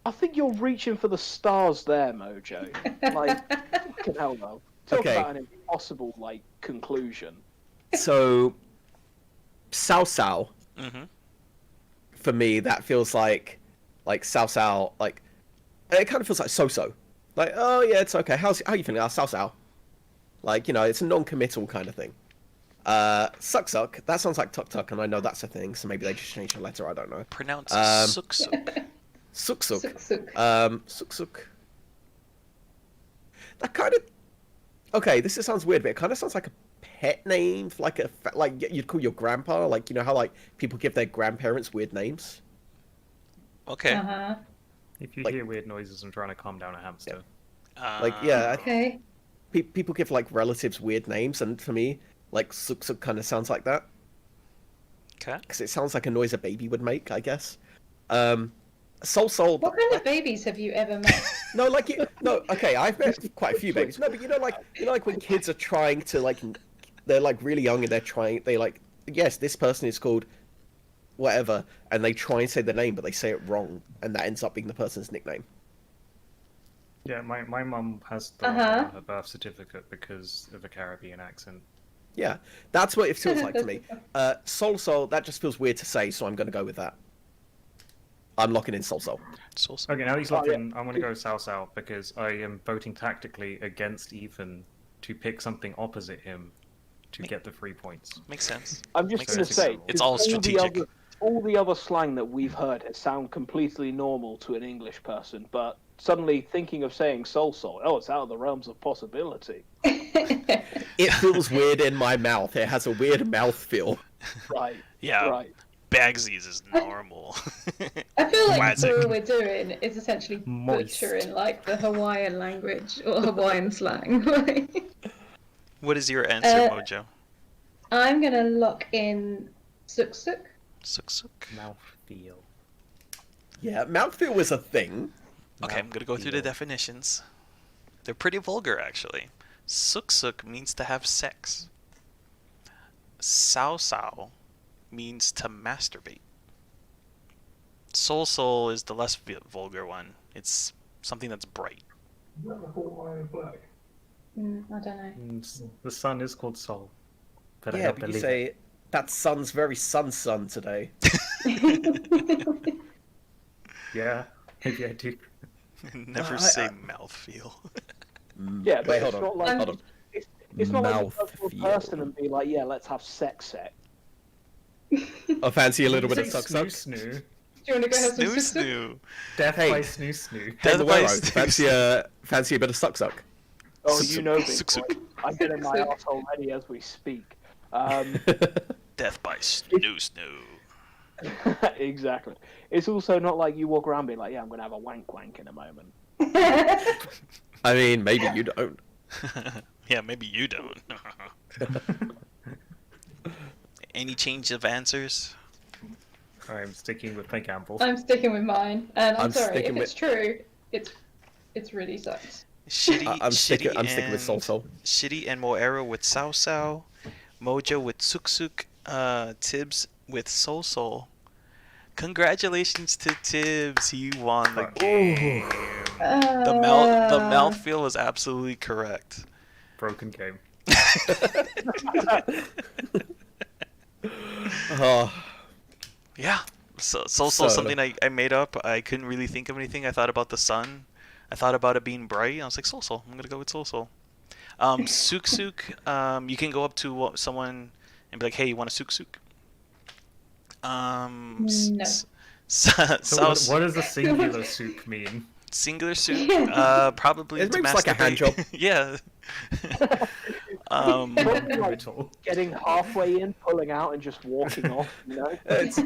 I think you're reaching for the stars there, Mojo. Like, fucking hell, no. Talk Okay. about an impossible like conclusion. So, sao sao Mm-hmm. for me that feels like sao sao like it kind of feels like so so. Like, oh yeah, it's okay. How you feeling? Sao sao. Like, you know, it's a non-committal kind of thing. Suck suck. That sounds like tuk tuk, and I know that's a thing. So maybe they just changed the letter. I don't know. Pronounce Um, suk suk. Suk suk. Suk suk. Suk suk. That kind of. Okay, this sounds weird, but it kind of sounds like a pet name, like you'd call your grandpa, like, you know how like people give their grandparents weird names. Okay. Uh-huh. If you Like- hear weird noises, I'm trying to calm down a hamster. Like, yeah, Okay. people give like relatives weird names, and for me, like suk suk kind of sounds like that Okay. because it sounds like a noise a baby would make, I guess. Soul. What kind of babies have you ever met? No, like no. Okay, I've met quite a few babies. No, but like when kids are trying to like, they're like really young and they like, yes, this person is called whatever, and they try and say the name, but they say it wrong, and that ends up being the person's nickname. Yeah, my mum has the on her birth certificate because of a Caribbean accent. Yeah, that's what it feels like to me. Soul, that just feels weird to say, so I'm going to go with that. I'm locking in Soul. Okay, now he's locked in. I'm going to go Sao because I am voting tactically against Ethan to pick something opposite him to get the 3 points. Makes sense. I'm just going to say, it's all strategic. All the other slang that we've heard has sound completely normal to an English person, but suddenly thinking of saying soul, it's out of the realms of possibility. It feels weird in my mouth. It has a weird mouth feel. Right. Yeah. Right. Bagsies is normal. I feel like Classic. all we're doing is essentially butchering like the Hawaiian language or Hawaiian slang. What is your answer, Mojo? I'm gonna lock in suk. Suk. Mouthfeel. Yeah, mouthfeel was a thing. Okay, I'm gonna go through the definitions. They're pretty vulgar, actually. Suk means to have sex. Sao means to masturbate. Soul is the less vulgar one. It's something that's bright. Is that the Hawaiian flag? I don't know. The sun is called Sol. But I Yeah, don't but you believe say it. that sun's very sun today. Yeah, maybe I do. Never say mouthfeel. Yeah, but Wait, it's hold not like on. it's not like you go to a Mouthfeel. person and be like, yeah, let's have sex. I fancy a little bit of Say suck. snoo. Do you want to go have some Snoo suk? snoo. Death Hey. by snoo. Hey, Death by Moero, fancy a bit of suck. Oh, Suk. you know me. Suk. boy. I'm getting my ass already as we speak. Death by snoo. Exactly. It's also not like you walk around being like, yeah, I'm gonna have a wank in a moment. I mean, maybe you don't. Yeah, maybe you don't. Any change of answers? I'm sticking with my gamble. I'm sticking with mine, and I'm sorry sticking if it's true. It's really sucks. Shitty. I'm sticking with Soul. Shitty and Moero with Sao. Mojo with Suk. Tibbs with Soul. Congratulations to Tibbs. He won the game. The mouthfeel was absolutely correct. Broken game. Oh, Yeah. So something I made up. I couldn't really think of anything. I thought about the sun. I thought about it being bright. I was like, Soul. I'm gonna go with Soul. Suk. You can go up to someone and be like, hey, you want a suk? No. So what does the singular soup mean? Singular soup, probably It to looks like a hand masturbate. job. Yeah. Brutal. Getting halfway in, pulling out, and just walking off. You know. it's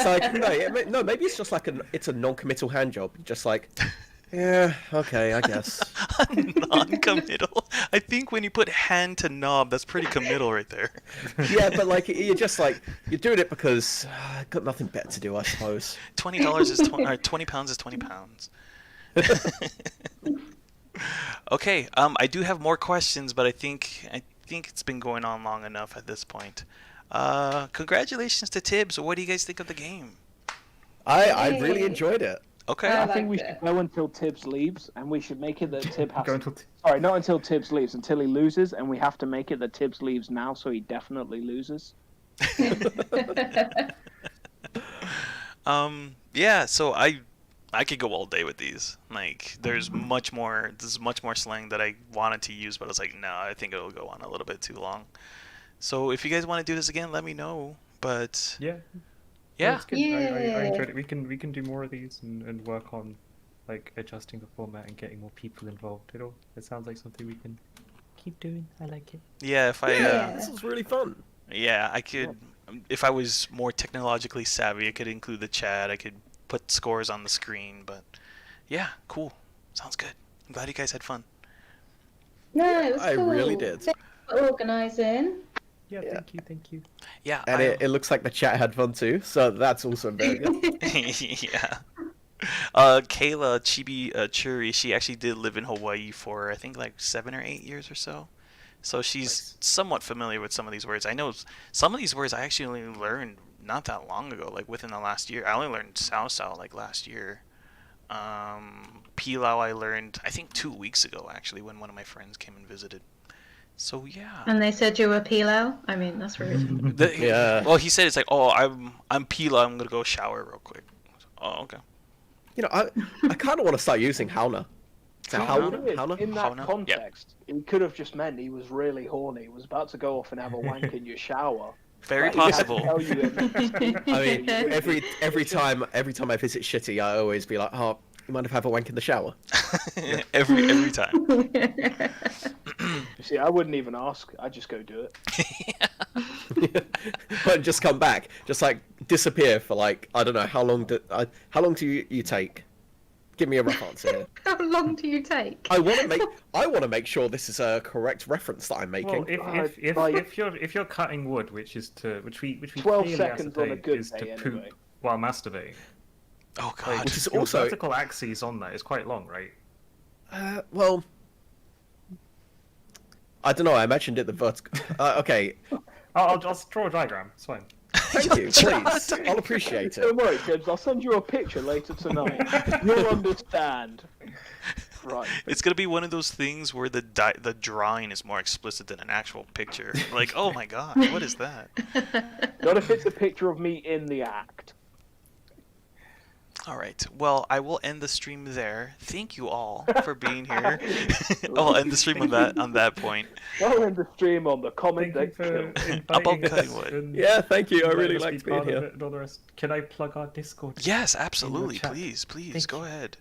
like no, maybe it's just like it's a non-committal hand job. Just like, yeah, okay, I guess. Non-committal. I think when you put hand to knob, that's pretty committal right there. Yeah, but like you're just like you're doing it because I've got nothing better to do, I suppose. $20 is 20 pounds is 20 pounds. Okay, I do have more questions, but I think it's been going on long enough at this point. Congratulations to Tibbs. What do you guys think of the game? I really enjoyed it. Okay. I liked think we it. should go until Tibbs leaves, and we should make it that Tibbs has Go to... until Sorry, not until Tibbs leaves, until he loses, and we have to make it that Tibbs leaves now, so he definitely loses. Yeah, so I could go all day with these. Like, there's much more slang that I wanted to use, but I was like, no, I think it'll go on a little bit too long. So if you guys want to do this again, let me know. But Yeah. yeah, It's good. I enjoyed it. We can do more of these and work on like adjusting the format and getting more people involved. It sounds like something we can keep doing. I like it. yeah. If I This was really fun. yeah, I could. If I was more technologically savvy, I could include the chat. I could put scores on the screen. But yeah, cool. Sounds good. I'm glad you guys had fun. No, it was I cool. really did. Thanks for organising. Yeah, Yeah. thank you. Yeah, And it looks like the chat had fun too, so that's also very good. yeah. Kayla Chibi Churi, she actually did live in Hawaii for I think like 7 or 8 years or so. So she's somewhat familiar with some of these words. I know some of these words I actually only learned not that long ago, like within the last year. I only learned Sao Sao like last year. Pilau I learned I think 2 weeks ago actually when one of my friends came and visited. So yeah. And they said you were Pilau? I mean, that's rude. Yeah. Well, he said it's like, oh, I'm Pilau. I'm gonna go shower real quick. Oh, okay. You know, I kind of want to start using Hauna. So Hauna? In that Hauna? context, it could have just meant he was really horny. He was about to go off and have a wank in your shower. Very But he had to possible. tell you it. I mean, every time I visit Shitty, I always be like, oh, you mind if I have a wank in the shower? every time. You see, I wouldn't even ask. I'd just go do it. But just come back, just like disappear for like I don't know how long do you take? Give me a rough answer here. How long do you take? I want to make sure this is a correct reference that I'm making. Well, if you're cutting wood, which we 12 clearly seconds on a ascertained good is day, to anyway. poop while masturbating. Oh Like, god. Which is your also- vertical axis on that is quite long, right? Well, I don't know. I imagined it the vertical. Okay, I'll draw a diagram. It's fine. thank you, please. I'll appreciate it. Don't worry, Tibbs. I'll send you a picture later tonight. You'll understand. Right. It's gonna be one of those things where the drawing is more explicit than an actual picture. Like, oh my god, what is that? Not if it's a picture of me in the act. All right. Well, I will end the stream there. Thank you all for being here. I'll end the stream on that point. Well, in the stream on the comment Thank you for section. About inviting cutting us. wood. and Yeah, thank you. I letting really us be liked being part of here. it and all the rest. Can I plug our Discord? Yes, absolutely. chat. Please, Thank go you. ahead.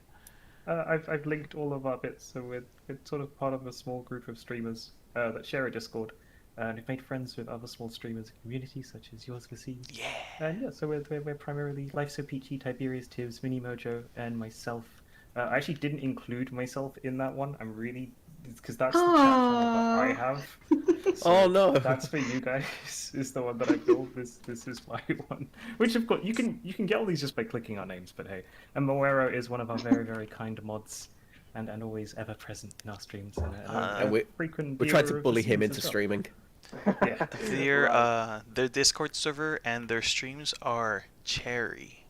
I've linked all of our bits, so we're sort of part of a small group of streamers that share a Discord, and we've made friends with other small streamers in the community, such as yours, Vasile. Yeah. And yeah, so we're primarily Life So Peachy, Tiberius, Tibbs, Mini Mojo, and myself. I actually didn't include myself in that one. I'm really because that's the chat channel that I have. So Oh, no. That's for you guys. Is the one that I built. This is my one. Which of course you can get all these just by clicking our names. But hey, and Moero is one of our very very kind mods, and always ever present in our streams. And And we frequent. tried to viewer of bully the him streams into as well. streaming. Yeah. Their Discord server and their streams are cherry.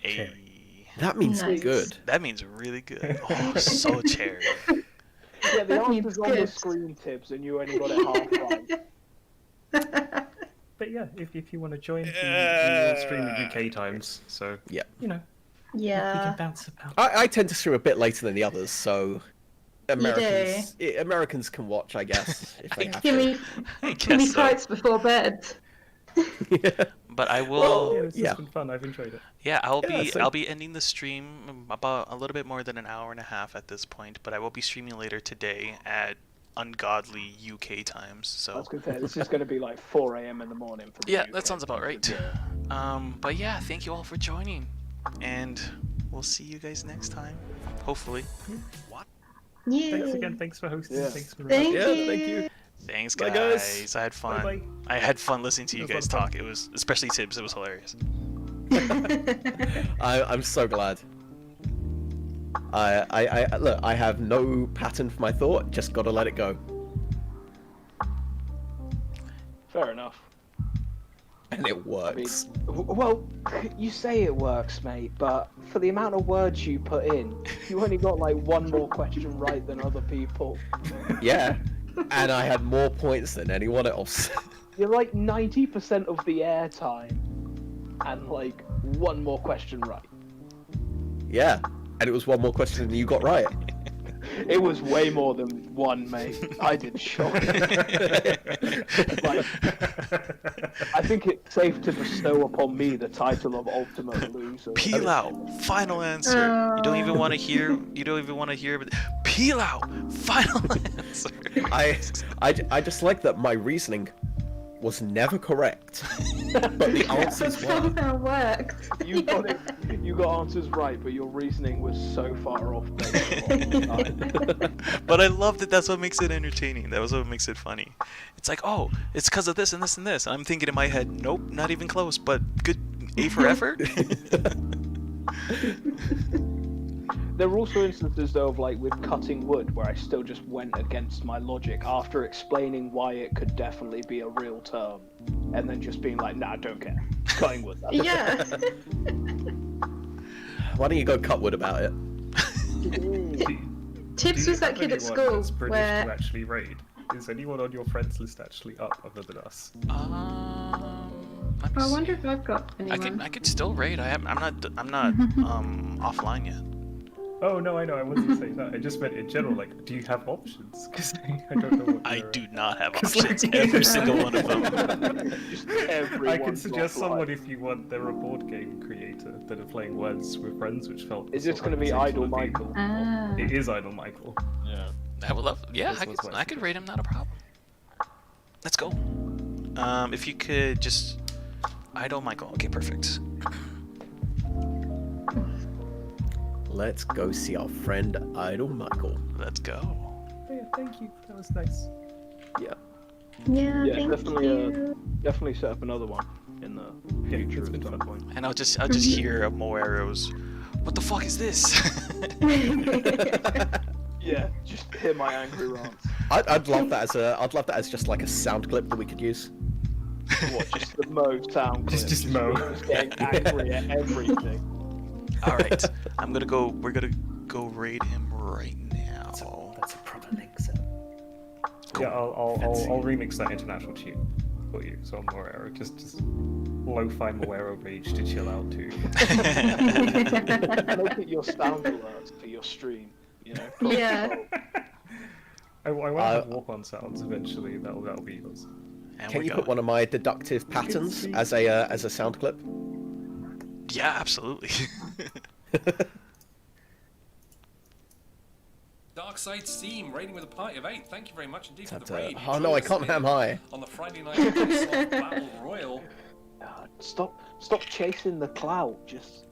Cherry. That means Nice. good. That means really good. Oh, so cherry. Yeah, the That means answer's on the good. screen, Tibbs, and you only got it half right. But yeah, if you want to join, we stream at UK times. So Yeah. you know. We Yeah. can bounce about. I tend to stream a bit later than the others, so Americans can watch, I guess, if they have Give to. me, I give me guess so. fights before bed. Yeah. But I will. Well, Yeah, this yeah. has been fun. I've enjoyed it. Yeah, Yeah, so- I'll be ending the stream about a little bit more than an hour and a half at this point, but I will be streaming later today at ungodly UK times. I was So going to say, this is going to be like 4 a.m. in the morning. For the yeah, UK. that sounds about right. But yeah, thank you all for joining, and we'll see you guys next time, hopefully. Yeah. Thanks again. Thanks for hosting. Yeah. Thanks for Thank Yeah, you. thank you. Thanks, Bye, guys. guys. I had fun. Bye-bye. I had fun listening to you It was guys a lot of talk. It was especially Tibbs. It was hilarious. I'm so glad. I look. I have no pattern for my thought. Just gotta let it go, Fair enough. and it I mean, works. well, you say it works, mate, but for the amount of words you put in, you only got like one more question right than other people. Yeah, and I had more points than anyone else. You're like 90% of the airtime, and like one more question right. Yeah, and it was one more question than you got right. It was way more than one, mate. I did shock. Like, I think it's safe to bestow upon me the title of ultimate loser. Peel out. Final answer. You don't even want to hear. You don't even want to hear. But peel out. Final answer. I just like that my reasoning was never correct, but the But answers were. somehow worked. You got it. You got answers right, but your reasoning was so far off base. a lot of the time. But I love that. That's what makes it entertaining. That was what makes it funny. It's like, oh, it's because of this and this and this. And I'm thinking in my head, nope, not even close. But good A for effort. There are also instances though of like with cutting wood where I still just went against my logic after explaining why it could definitely be a real term, and then just being like, nah, I don't care. Cutting wood. That's Yeah. Why don't you go cut wood about it? Tibbs Do you was that have kid at anyone school that's British where to actually raid? Is anyone on your friends list actually up other than us? Let me I see. wonder if I've got anyone. I could still raid. I'm not offline yet. Oh no, I know. I wasn't saying that. I just meant in general. Like, do you have options? Because I don't know what. I your, do not have 'cause, options. like, Every single one of them. Just I can everyone's suggest offline. someone if you want. They're a board game creator that are playing Words with Friends, which felt. Is this sort going to of be potential Idle to be- Michael? Ah. It is Idle Michael. Yeah. I would love. Yeah, This was my I could raid him. Not a problem. Let's go. If you could just idle Michael. Okay, perfect. Let's go see our friend Idol Michael. Let's go. Yeah, thank you. That was nice. Yeah, Yeah, thank definitely, you. Definitely set up another one in the future it's at been some fun. point. And I'll just hear Moero's. What the fuck is this? Yeah, just hear my angry rants. I'd love that as I'd love that as just like a sound clip that we could use. What, just the Mo sound clip? Just Mo. Just getting angry at everything. All right, we're gonna go raid him right now. That's a proper link set. Yeah, I'll remix that international tune for you. So on Moero, just lo-fi Moero rage to chill out to. Make it your sound alerts for your stream. You know. Yeah. I want to have walk-on sounds eventually. That'll be yours. And Can we're you going. put one of my deductive patterns see. as a sound clip? Yeah, absolutely. Dark Side Steam, raiding with a party of 8. Thank you very much indeed for the raid. Oh no, I can't ham high. On the Friday night Ubisoft Battle Royal. Stop chasing the clout. Just